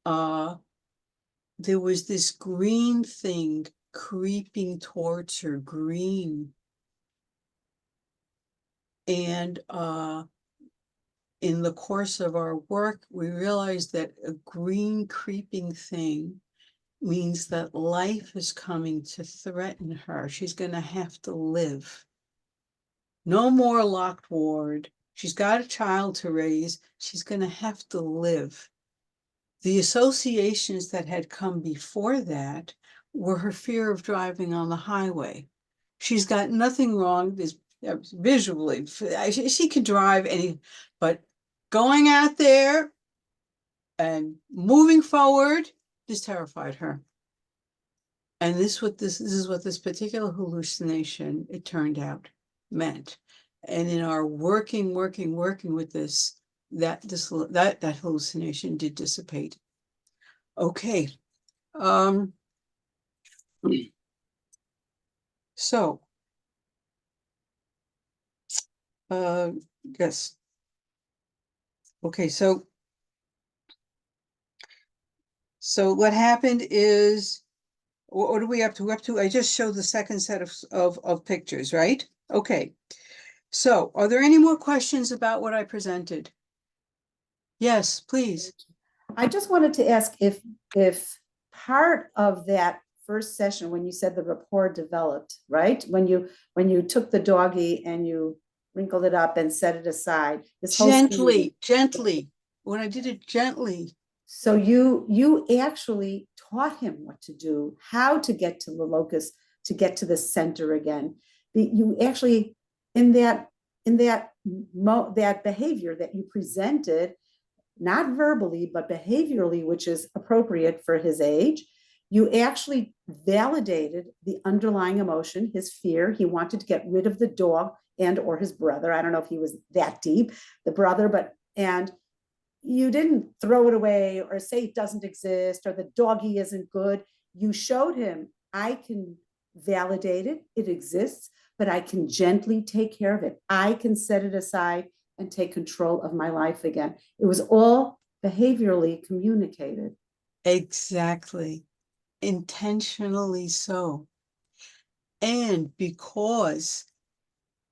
There was this green thing creeping towards her, green. And in the course of our work, we realized that a green creeping thing means that life is coming to threaten her. She's going to have to live. No more locked ward. She's got a child to raise. She's going to have to live. The associations that had come before that were her fear of driving on the highway. She's got nothing wrong. Visually, she could drive but going out there and moving forward just terrified her. And this is what this particular hallucination, it turned out, meant. And in our working with this, that hallucination did dissipate. Okay. So yes. Okay, so what happened is, what are we up to? We're up to, I just showed the second set of pictures, right? Okay. So are there any more questions about what I presented? Yes, please. I just wanted to ask if part of that first session, when you said the rapport developed, right? When you took the doggy and you wrinkled it up and set it aside. Gently. When I did it gently. So you actually taught him what to do, how to get to the locus, to get to the center again. You actually, in that behavior that you presented, not verbally, but behaviorally, which is appropriate for his age, you actually validated the underlying emotion, his fear. He wanted to get rid of the dog and or his brother. I don't know if he was that deep, the brother, and you didn't throw it away or say it doesn't exist or the doggy isn't good. You showed him, I can validate it, it exists, but I can gently take care of it. I can set it aside and take control of my life again. It was all behaviorally communicated. Exactly. Intentionally so. And because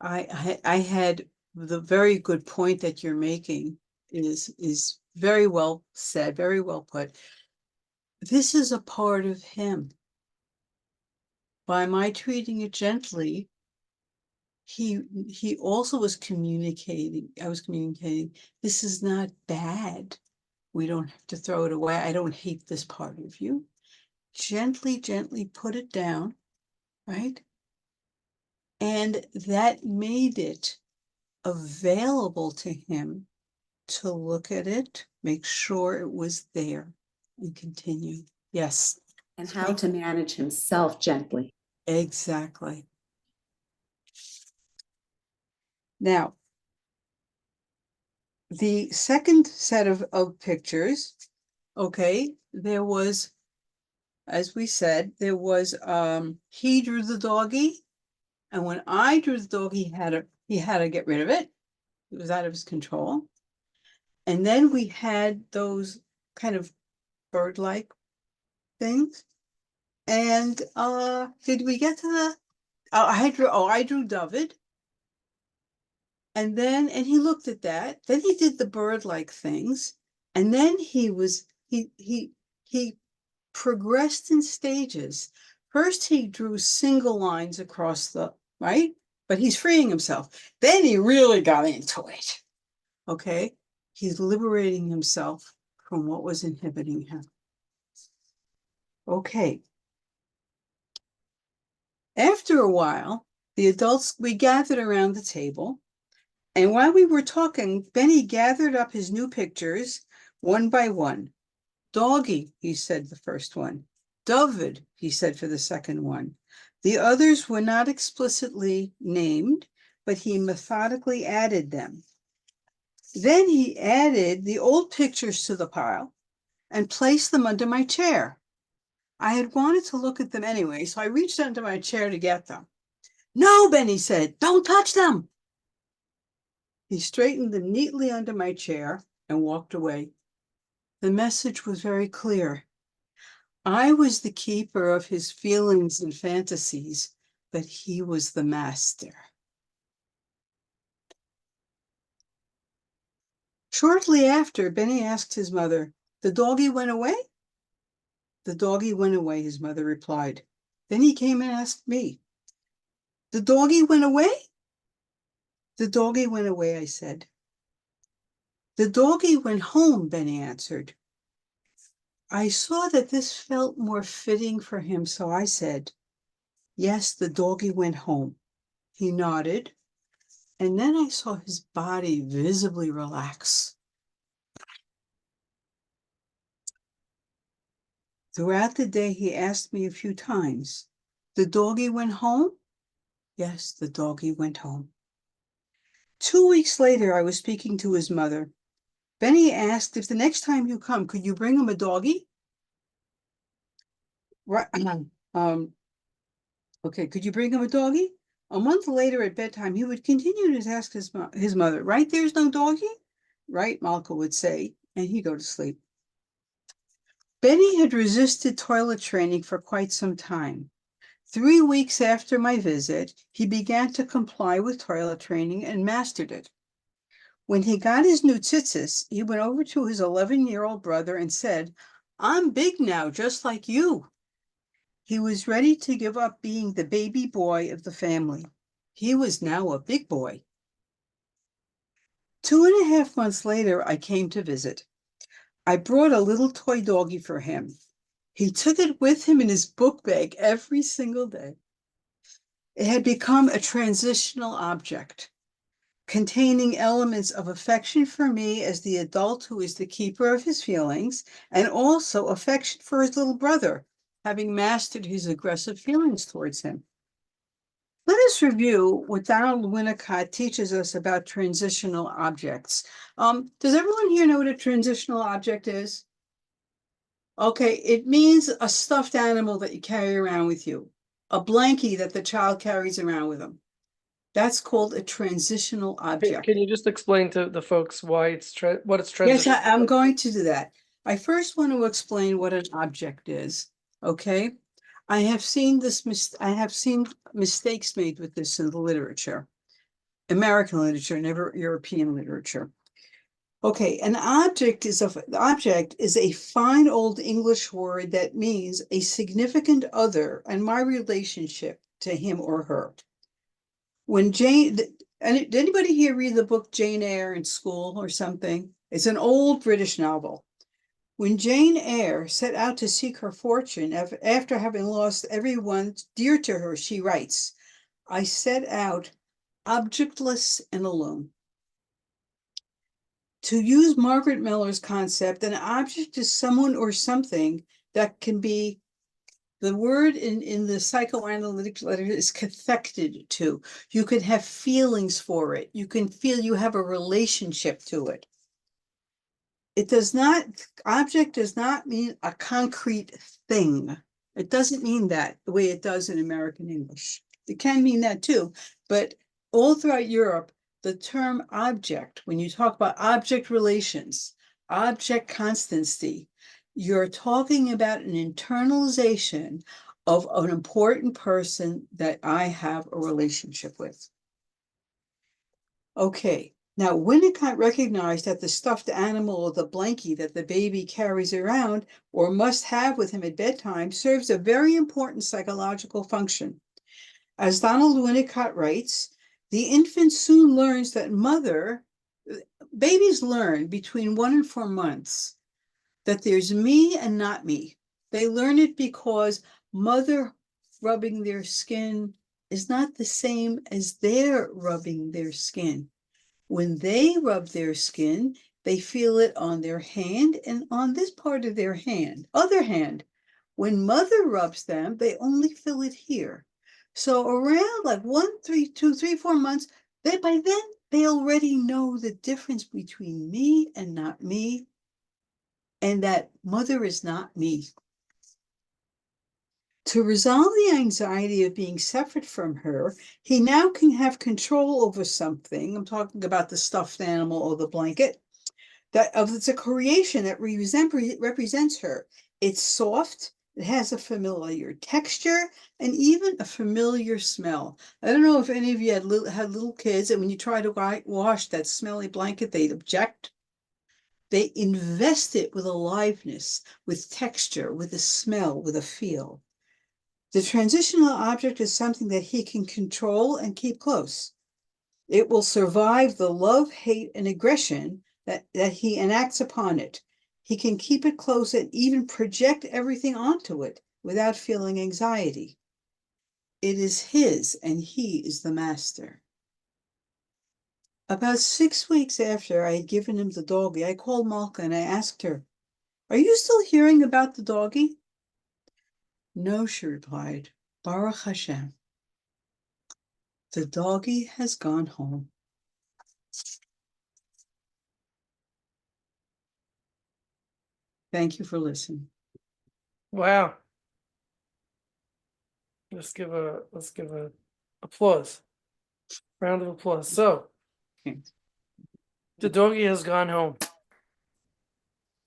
I had the very good point that you're making is very well said, very well put. This is a part of him. By my treating it gently, he also was communicating, I was communicating, this is not bad. We don't have to throw it away. I don't hate this part of you. Gently, gently put it down, right? And that made it available to him to look at it, make sure it was there, and continue. Yes, And how to manage himself gently. exactly. Now, the second set of pictures, okay, there was, as we said, there was, he drew the doggy, and when I drew the doggy, he had to get rid of it. It was out of his control. And then we had those kind of bird-like things. And did we get to the, I drew David. And then, and he looked at that, then he did the bird-like things. And then he progressed in stages. First, he drew single lines across the, right? But he's freeing himself. Then he really got into it. Okay, he's liberating himself from what was inhibiting him. Okay. After a while, the adults, we gathered around the table. And while we were talking, Benny gathered up his new pictures one by one. Doggy, he said the first one. David, he said for the second one. The others were not explicitly named, but he methodically added them. Then he added the old pictures to the pile and placed them under my chair. I had wanted to look at them anyway, so I reached under my chair to get them. No, Benny said, don't touch them. He straightened them neatly under my chair and walked away. The message was very clear. I was the keeper of his feelings and fantasies, but he was the master. Shortly after, Benny asked his mother, the doggy went away? The doggy went away, his mother replied. Then he came and asked me, the doggy went away? The doggy went away, I said. The doggy went home, Benny answered. I saw that this felt more fitting for him, so I said, yes, the doggy went home. He nodded, and then I saw his body visibly relax. Throughout the day, he asked me a few times, the doggy went home? Yes, the doggy went home. 2 weeks later, I was speaking to his mother. Benny asked if the next time you come, could you bring him a doggy? Right. Okay, could you bring him a doggy? A month later at bedtime, he would continue to ask his mother, right, there's no doggy? Right, Malka would say, and he'd go to sleep. Benny had resisted toilet training for quite some time. 3 weeks after my visit, he began to comply with toilet training and mastered it. When he got his new tzitzis, he went over to his 11-year-old brother and said, I'm big now, just like you. He was ready to give up being the baby boy of the family. He was now a big boy. 2.5 months later, I came to visit. I brought a little toy doggy for him. He took it with him in his book bag every single day. It had become a transitional object, containing elements of affection for me as the adult who is the keeper of his feelings, and also affection for his little brother, having mastered his aggressive feelings towards him. Let us review what Donald Winnicott teaches us about transitional objects. Does everyone here know what a transitional object is? Okay, it means a stuffed animal that you carry around with you, a blankie that the child carries around with them. That's called a transitional object. Can you just explain to the folks why what it's Yes, transition? I'm going to do that. I first want to explain what an object is, okay? I have seen mistakes made with this in the literature, American literature, never European literature. Okay, an object is a fine old English word that means a significant other and my relationship to him or her. When Jane, did anybody here read the book Jane Eyre in school or something? It's an old British novel. When Jane Eyre set out to seek her fortune after having lost everyone dear to her, she writes, I set out objectless and alone. To use Margaret Miller's concept, an object is someone or something that can be, the word in the psychoanalytic letter is cathected to. You can have feelings for it. You can feel you have a relationship to it. It does not, object does not mean a concrete thing. It doesn't mean that the way it does in American English. It can mean that too, but all throughout Europe, the term object, when you talk about object relations, object constancy, you're talking about an internalization of an important person that I have a relationship with. Okay, now Winnicott recognized that the stuffed animal or the blankie that the baby carries around or must have with him at bedtime serves a very important psychological function. As Donald Winnicott writes, the infant soon learns that babies learn between 1 and 4 months that there's me and not me. They learn it because mother rubbing their skin is not the same as they're rubbing their skin. When they rub their skin, they feel it on their hand and on this part of their hand. Other hand, when mother rubs them, they only feel it here. So around like 4 months, by then they already know the difference between me and not me, and that mother is not me. To resolve the anxiety of being separate from her, he now can have control over something. I'm talking about the stuffed animal or the blanket. It's a creation that represents her. It's soft, it has a familiar texture, and even a familiar smell. I don't know if any of you had little kids, and when you try to wash that smelly blanket, they'd object. They invest it with aliveness, with texture, with a smell, with a feel. The transitional object is something that he can control and keep close. It will survive the love, hate, and aggression that he enacts upon it. He can keep it close and even project everything onto it without feeling anxiety. It is his, and he is the master. About 6 weeks after I had given him the doggie, I called Malka and I asked her, are you still hearing about the doggie? No, she replied. Baruch Hashem. The doggie has gone home. Thank you for listening. Wow. Let's give a applause. Round of applause. So Thanks. the doggie has gone home.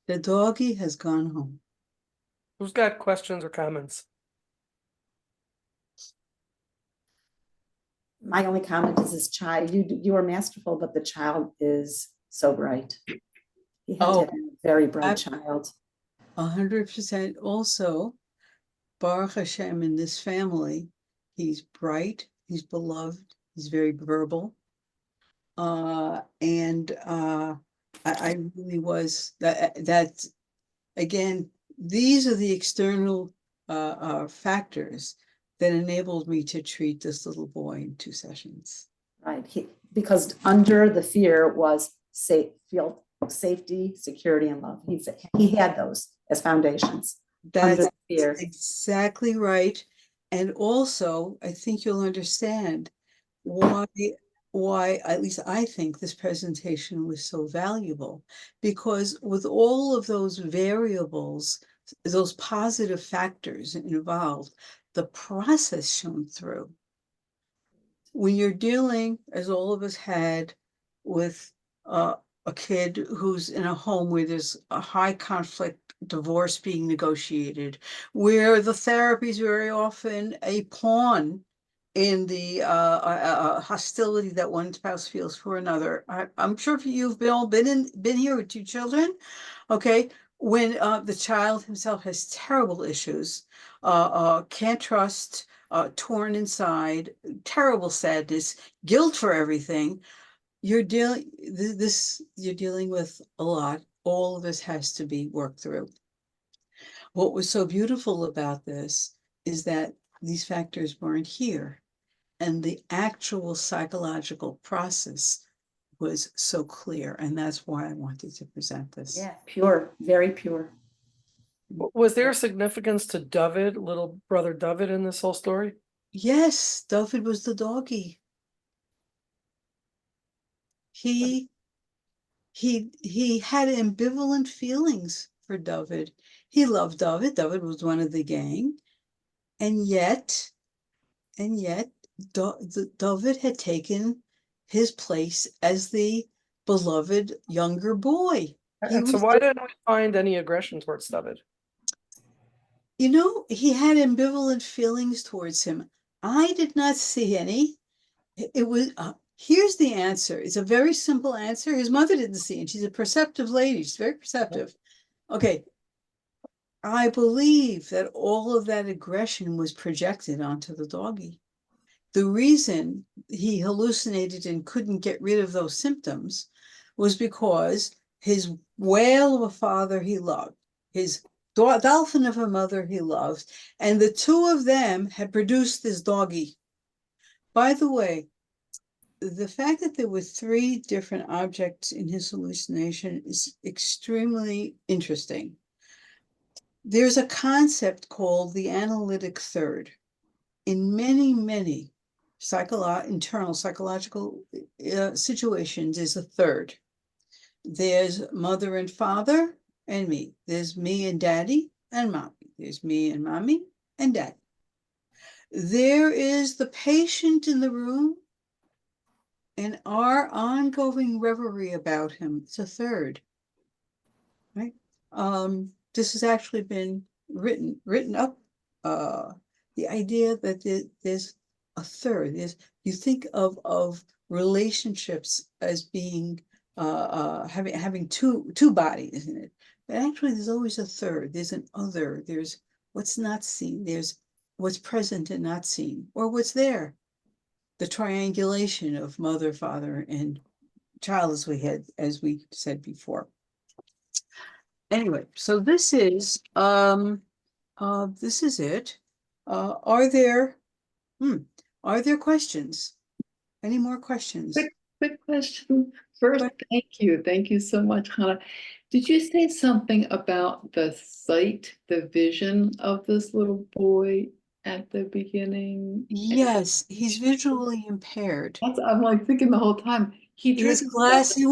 The doggie has gone home. Who's got questions or comments? My only comment is this child, you are masterful, but the child is so bright. He had to have been a very bright child. 100%. Also, Baruch Hashem, in this family, he's bright, he's beloved, he's very verbal. I really was that again, these are the external factors that enabled me to treat this little boy in 2 sessions. Right, because under the fear was feel of safety, security, and love. He had those as foundations. That's fear. Exactly right. And also, I think you'll understand why, at least I think this presentation was so valuable, because with all of those variables, those positive factors involved, the process shown through. When you're dealing, as all of us had, with a kid who's in a home where there's a high conflict divorce being negotiated, where the therapy is very often a pawn in the hostility that one spouse feels for another. I'm sure you've all been here with 2 children, okay? When the child himself has terrible issues, can't trust, torn inside, terrible sadness, guilt for everything. You're dealing with a lot. All of this has to be worked through. What was so beautiful about this is that these factors weren't here, and the actual psychological process was so clear, and that's why I wanted to present this. Yeah, pure, very pure. Was there significance to David, little brother David, in this whole story? Yes, David was the doggy. He had ambivalent feelings for David. He loved David. David was one of the gang, and yet David had taken his place as the beloved younger boy. He And so was why didn't we find any aggression towards David? he had ambivalent feelings towards him. I did not see any. It was, here's the answer. It's a very simple answer. His mother didn't see it. She's a perceptive lady. She's very perceptive. Okay. I believe that all of that aggression was projected onto the doggy. The reason he hallucinated and couldn't get rid of those symptoms was because his whale of a father he loved, his dolphin of a mother he loved, and the two of them had produced this doggy. By the way, the fact that there were 3 different objects in his hallucination is extremely interesting. There's a concept called the analytic third. In many internal psychological situations, is a third. There's mother and father and me. There's me and daddy and mommy. There's me and mommy and dad. There is the patient in the room and our ongoing reverie about him. It's a third, right? This has actually been written up. The idea that there's a third. You think of relationships as being having two bodies, isn't it? But actually, there's always a third. There's an other. There's what's not seen. There's what's present and not seen, or what's there. The triangulation of mother, father, and child, as we said before. Anyway, so this is it. Are there questions? Any more questions? Quick question. First, thank you so much, Hannah. Did you say something about the sight, the vision of this little boy at the beginning? Yes, he's visually impaired. I'm like thinking the whole time. He He wears glasses. He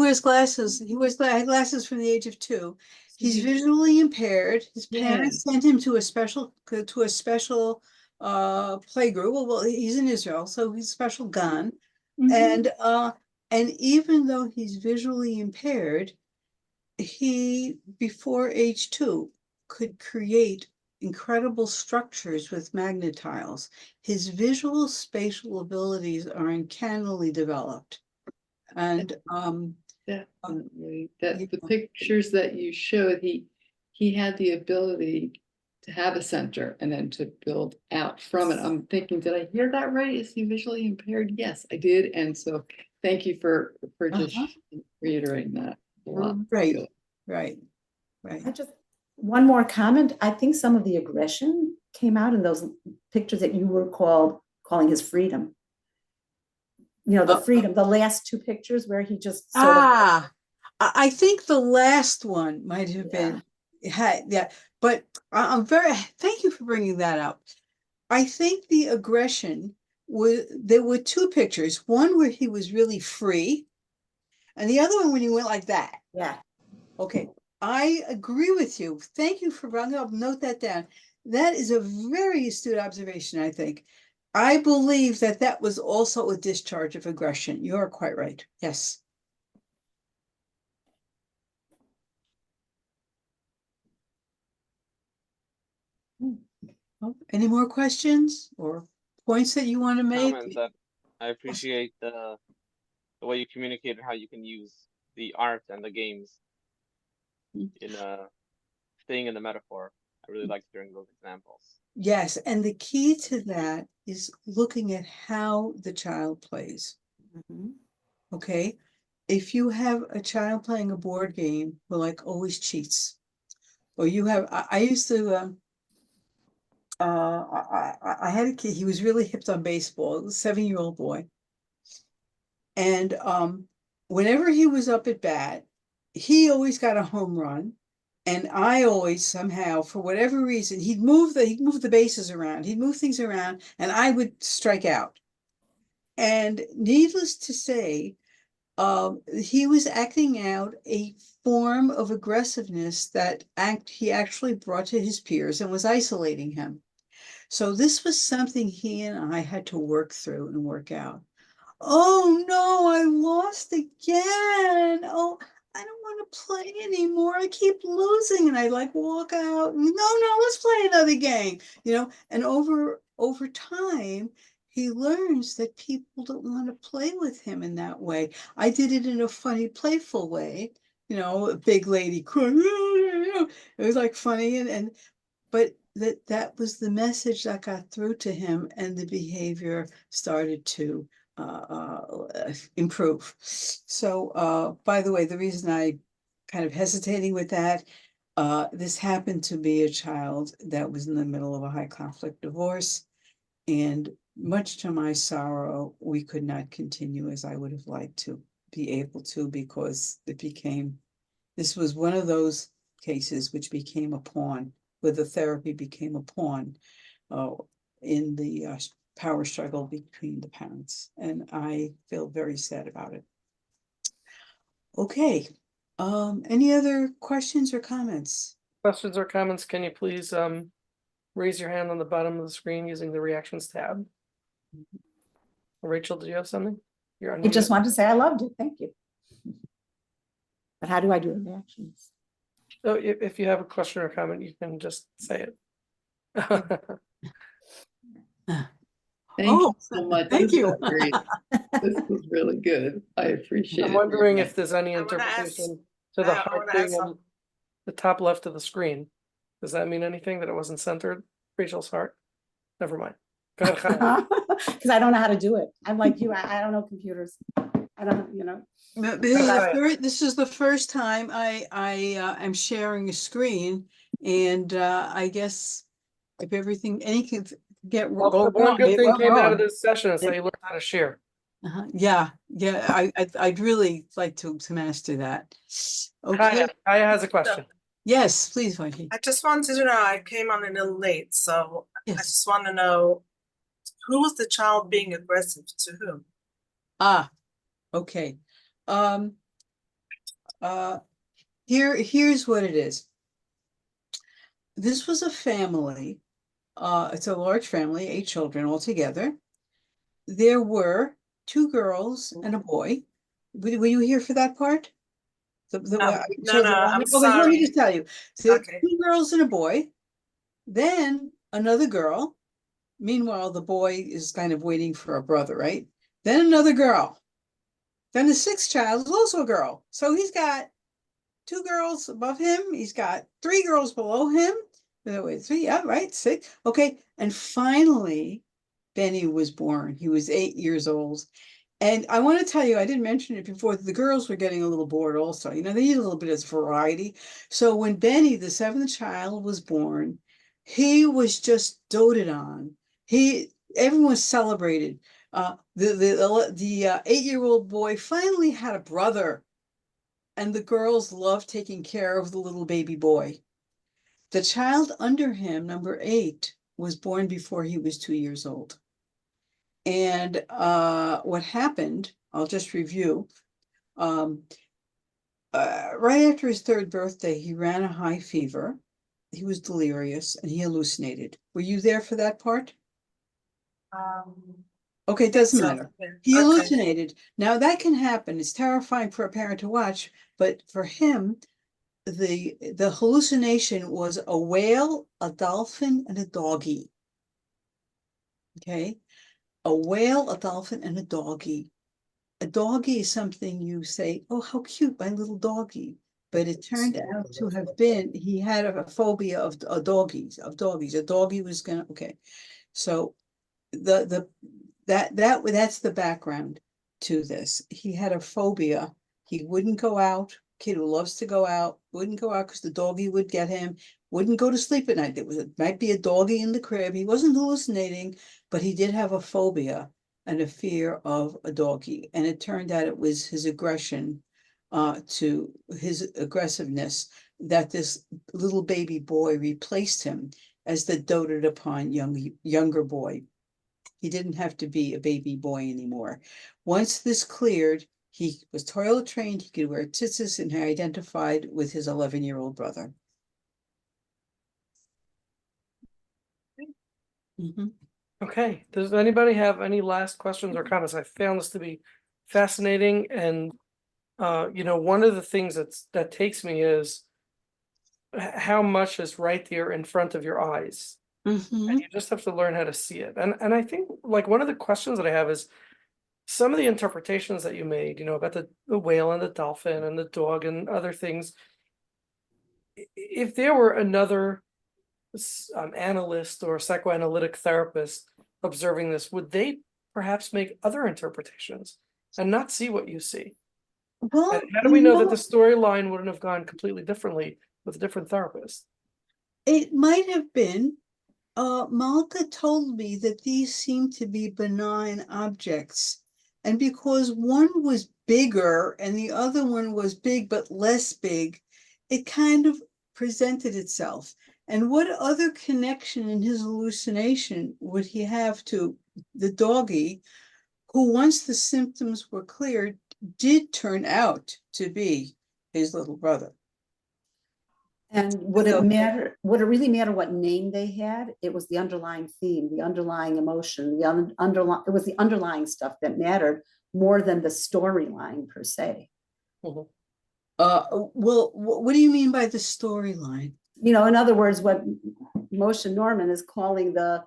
wears glasses from the age of 2. He's visually impaired. His parents sent him to a special playgroup. Well, he's in Israel, so he's special gan. And even though he's visually impaired, he before age 2 could create incredible structures with magnetiles. His visual spatial abilities are uncannily developed. And definitely the pictures that you showed, he had the ability to have a center and then to build out from it. I'm thinking, did I hear that right? Is he visually impaired? Yes, I did. And so thank you for just reiterating that. Right. I just, one more comment. I think some of the aggression came out in those pictures that you were calling his freedom. The freedom, the last 2 pictures where he just sort of. I think the last one might have been, but thank you for bringing that up. I think the aggression there were 2 pictures, one where he was really free, and the other one when he went like that. Yeah. Okay, I agree with you. Thank you for bringing up. Note that down. That is a very astute observation, I think. I believe that was also a discharge of aggression. You are quite right. Yes. Any more questions or points that you want to make? Comment that I appreciate the way you communicate and how you can use the art and the games in staying in the metaphor. I really liked hearing those examples. Yes, and the key to that is looking at how the child plays. Mhm. Okay, if you have a child playing a board game who like always cheats, or you have, I used to, I had a kid, he was really hipped on baseball, a 7-year-old boy. And whenever he was up at bat, he always got a home run. And I always somehow, for whatever reason, he'd move the bases around, he'd move things around, and I would strike out. And needless to say, he was acting out a form of aggressiveness that he actually brought to his peers and was isolating him. So this was something he and I had to work through and work out. Oh no, I lost again. Oh, I don't want to play anymore. I keep losing. And I like walk out. No, let's play another game. And over time, he learns that people don't want to play with him in that way. I did it in a funny, playful way, a big lady crying. It was like funny but that was the message that got through to him, and the behavior started to improve. So, by the way, the reason I kind of hesitating with that, this happened to be a child that was in the middle of a high conflict divorce, and much to my sorrow, we could not continue as I would have liked to be able to, because this was one of those cases which became a pawn, where the therapy became a pawn in the power struggle between the parents. And I feel very sad about it. Okay, any other questions or comments? Questions or comments, can you please raise your hand on the bottom of the screen using the reactions tab? Rachel, do you have something? You're I just unmuted. wanted to say I loved it. Thank you. But how do I do the reactions? So if you have a question or comment, you can just say it. Thank you Oh, so much. thank This you. was great. This was really good. I appreciate I'm it. wondering if there's any I wanna ask- interpretation to the I heart wanna being ask on some- the top left of the screen. Does that mean anything that it wasn't centered? Rachel's heart? Never mind. Go ahead, Chana. Because I don't know how to do it. I'm like you, I don't know computers. I don't, This is the first time I am sharing a screen, and I guess if anything get Well, go the one wrong, good it thing went came out of wrong. this session is that you learned how to share. Yeah, I'd really like to master that. Okay, Kaya has a question. yes, please, Mikey. I just wanted to know, I came on a little late, so I Yes. just want to know, who was the child being aggressive to whom? Okay. Here's what it is. This was a family. It's a large family, 8 children altogether. There were 2 girls and a boy. Were you here for that part? No, I'm Okay, let me just sorry. tell you. So Okay. 2 girls and a boy, then another girl. Meanwhile, the boy is kind of waiting for a brother, right? Then another girl. Then the 6th child is also a girl. So he's got 2 girls above him. He's got 3 girls below him. Wait, 3, yeah, right, 6. Okay, and finally, Benny was born. He was 8 years old. And I want to tell you, I didn't mention it before, the girls were getting a little bored also. They need a little bit of variety. So when Benny, the 7th child, was born, he was just doted on. Everyone celebrated. The 8-year-old boy finally had a brother, and the girls loved taking care of the little baby boy. The child under him, number 8, was born before he was 2 years old. And what happened, I'll just review. Right after his 3rd birthday, he ran a high fever. He was delirious and he hallucinated. Were you there for that part? Okay, it doesn't matter. He Okay. hallucinated. Now that can happen. It's terrifying for a parent to watch, but for him, the hallucination was a whale, a dolphin, and a doggy. Okay, a whale, a dolphin, and a doggy. A doggy is something you say, oh, how cute, my little doggy. But it turned out to have been, he had a phobia of doggies. A doggy was gonna, okay. So that's the background to this. He had a phobia. He wouldn't go out. Kid who loves to go out, wouldn't go out because the doggy would get him, wouldn't go to sleep at night. Might be a doggy in the crib. He wasn't hallucinating, but he did have a phobia and a fear of a doggy. And it turned out it was his aggression, to his aggressiveness, that this little baby boy replaced him as the doted upon younger boy. He didn't have to be a baby boy anymore. Once this cleared, he was toilet trained, he could wear tzitzis, and he identified with his 11-year-old brother. Mhm. Okay, does anybody have any last questions or comments? I found this to be fascinating, and one of the things that takes me is how much is right there in front of your eyes. Mhm. And you just have to learn how to see it. And I think, like, one of the questions that I have is some of the interpretations that you made, about the whale and the dolphin and the dog and other things. If there were another analyst or psychoanalytic therapist observing this, would they perhaps make other interpretations and not see what you see? Well, And how do we know that the storyline wouldn't have gone completely differently with a different therapist? it might have been. Malka told me that these seemed to be benign objects. And because one was bigger and the other one was big but less big, it kind of presented itself. And what other connection in his hallucination would he have to the doggy, who, once the symptoms were cleared, did turn out to be his little brother? And would it really matter what name they had? It was the underlying theme, the underlying emotion, it was the underlying stuff that mattered more than the storyline per se. Mhm. Well, what do you mean by the storyline? In other words, what Moshe Norman is calling the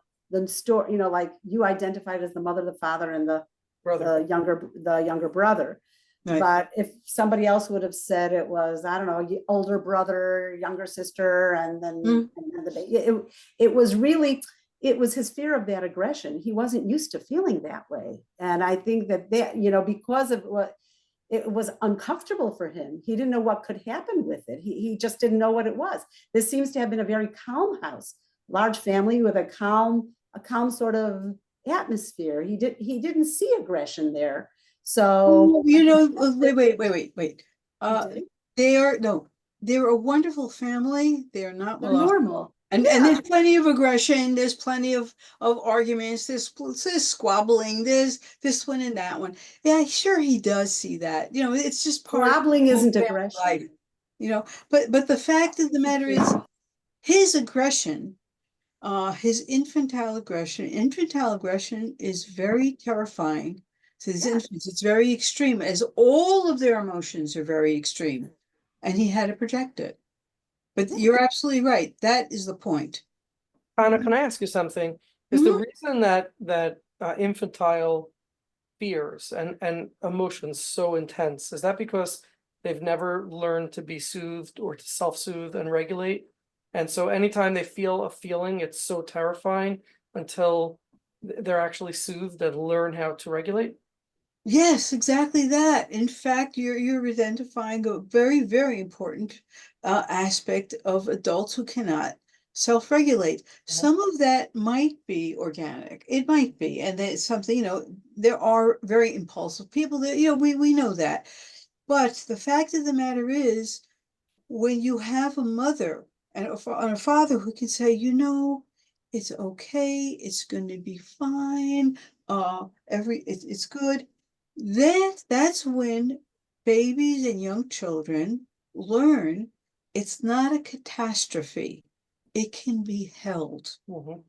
story, like you identified as the mother, the father, and the Brother. the younger brother. Right. But if somebody else would have said it was, I don't know, older brother, younger sister, and then, and then it was really, it was his fear of that aggression. He wasn't used to feeling that way. And I think that, because of what, it was uncomfortable for him. He didn't know what could happen with it. He just didn't know what it was. This seems to have been a very calm house, large family with a calm sort of atmosphere. He didn't see aggression there. So, wait. They're a wonderful family. They're not they're malicious. normal. And Yeah. there's plenty of aggression. There's plenty of arguments. There's squabbling. There's this one and that one. Yeah, sure he does see that. It's just part Squabbling of isn't family aggression. life. But the fact of the matter is, his aggression, his infantile aggression is very terrifying to his Yeah. infants. It's very extreme, as all of their emotions are very extreme, and he had to project it. But you're absolutely right. That is the point. Anna, can I ask you something? Is the reason that infantile fears and emotions so intense, is that because they've never learned to be soothed or to self-soothe and regulate? And so anytime they feel a feeling, it's so terrifying until they're actually soothed and learn how to regulate? Yes, exactly that. In fact, you're identifying a very, very important aspect of adults who cannot self-regulate. Some of that might be organic. It might be, and it's something, there are very impulsive people that, we know that. But the fact of the matter is, when you have a mother and a father who can say, it's okay, it's going to be fine, it's good, that's when babies and young children learn it's not a catastrophe. It can be held. Mhm.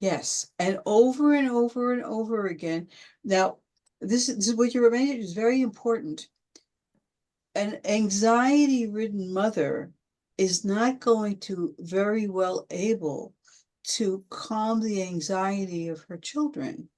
Yes, and over and over and over again. Now, this is what you reminded is very important. An anxiety-ridden mother is not going to very well able to calm the anxiety of her children.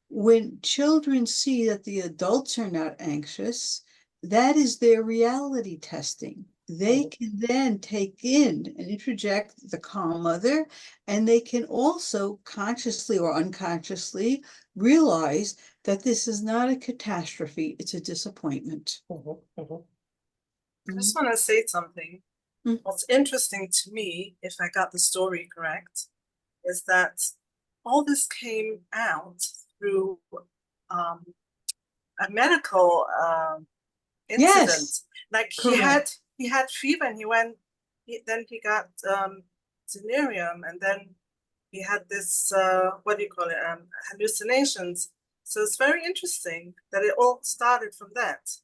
When children see that the adults are not anxious, that is their reality testing. they Mhm. can then take in and interject the calm mother, and they can also consciously or unconsciously realize that this is not a catastrophe, it's a disappointment. Mhm, mhm. I just want to say something. Mm. What's interesting to me, if I got the story correct, is that all this came out through a medical incident. Yes, Like correct. he had fever and then he got delirium, and then he had this what do you call it, hallucinations. So it's very interesting that it all started from that.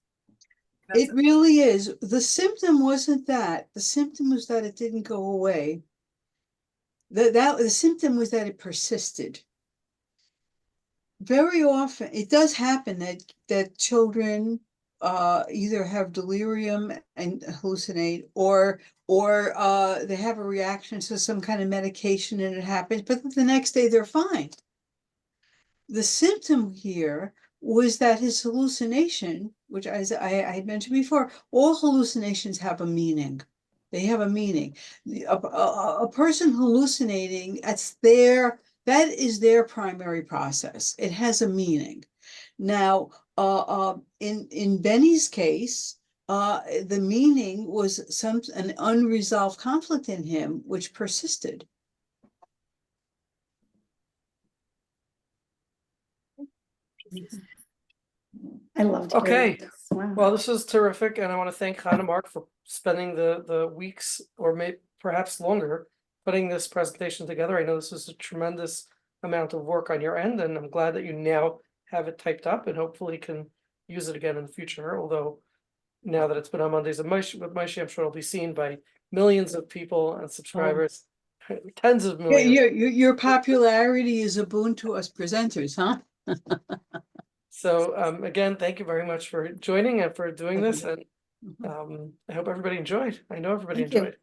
It really is. The symptom wasn't that. The symptom was that it didn't go away. The symptom was that it persisted. Very often, it does happen that children either have delirium and hallucinate, or they have a reaction to some kind of medication and it happens, but the next day they're fine. The symptom here was that his hallucination, which I had mentioned before, all hallucinations have a meaning. They have a meaning. A person hallucinating, that is their primary process. It has a meaning. Now, in Benny's case, the meaning was an unresolved conflict in him, which persisted. I loved Okay. hearing this. Wow. Well, this is terrific, and I want to thank Chana Mark for spending the weeks or perhaps longer putting this presentation together. I know this was a tremendous amount of work on your end, and I'm glad that you now have it typed up and hopefully can use it again in the future. Although now that it's been on Mondays with Maishi, I'm sure it'll be seen by millions of people and subscribers, tens of Yeah, millions. your popularity is a boon to us presenters, huh? So again, thank you very much for joining and for doing Thank this, and I hope everybody enjoyed. I know everybody Thank you. enjoyed.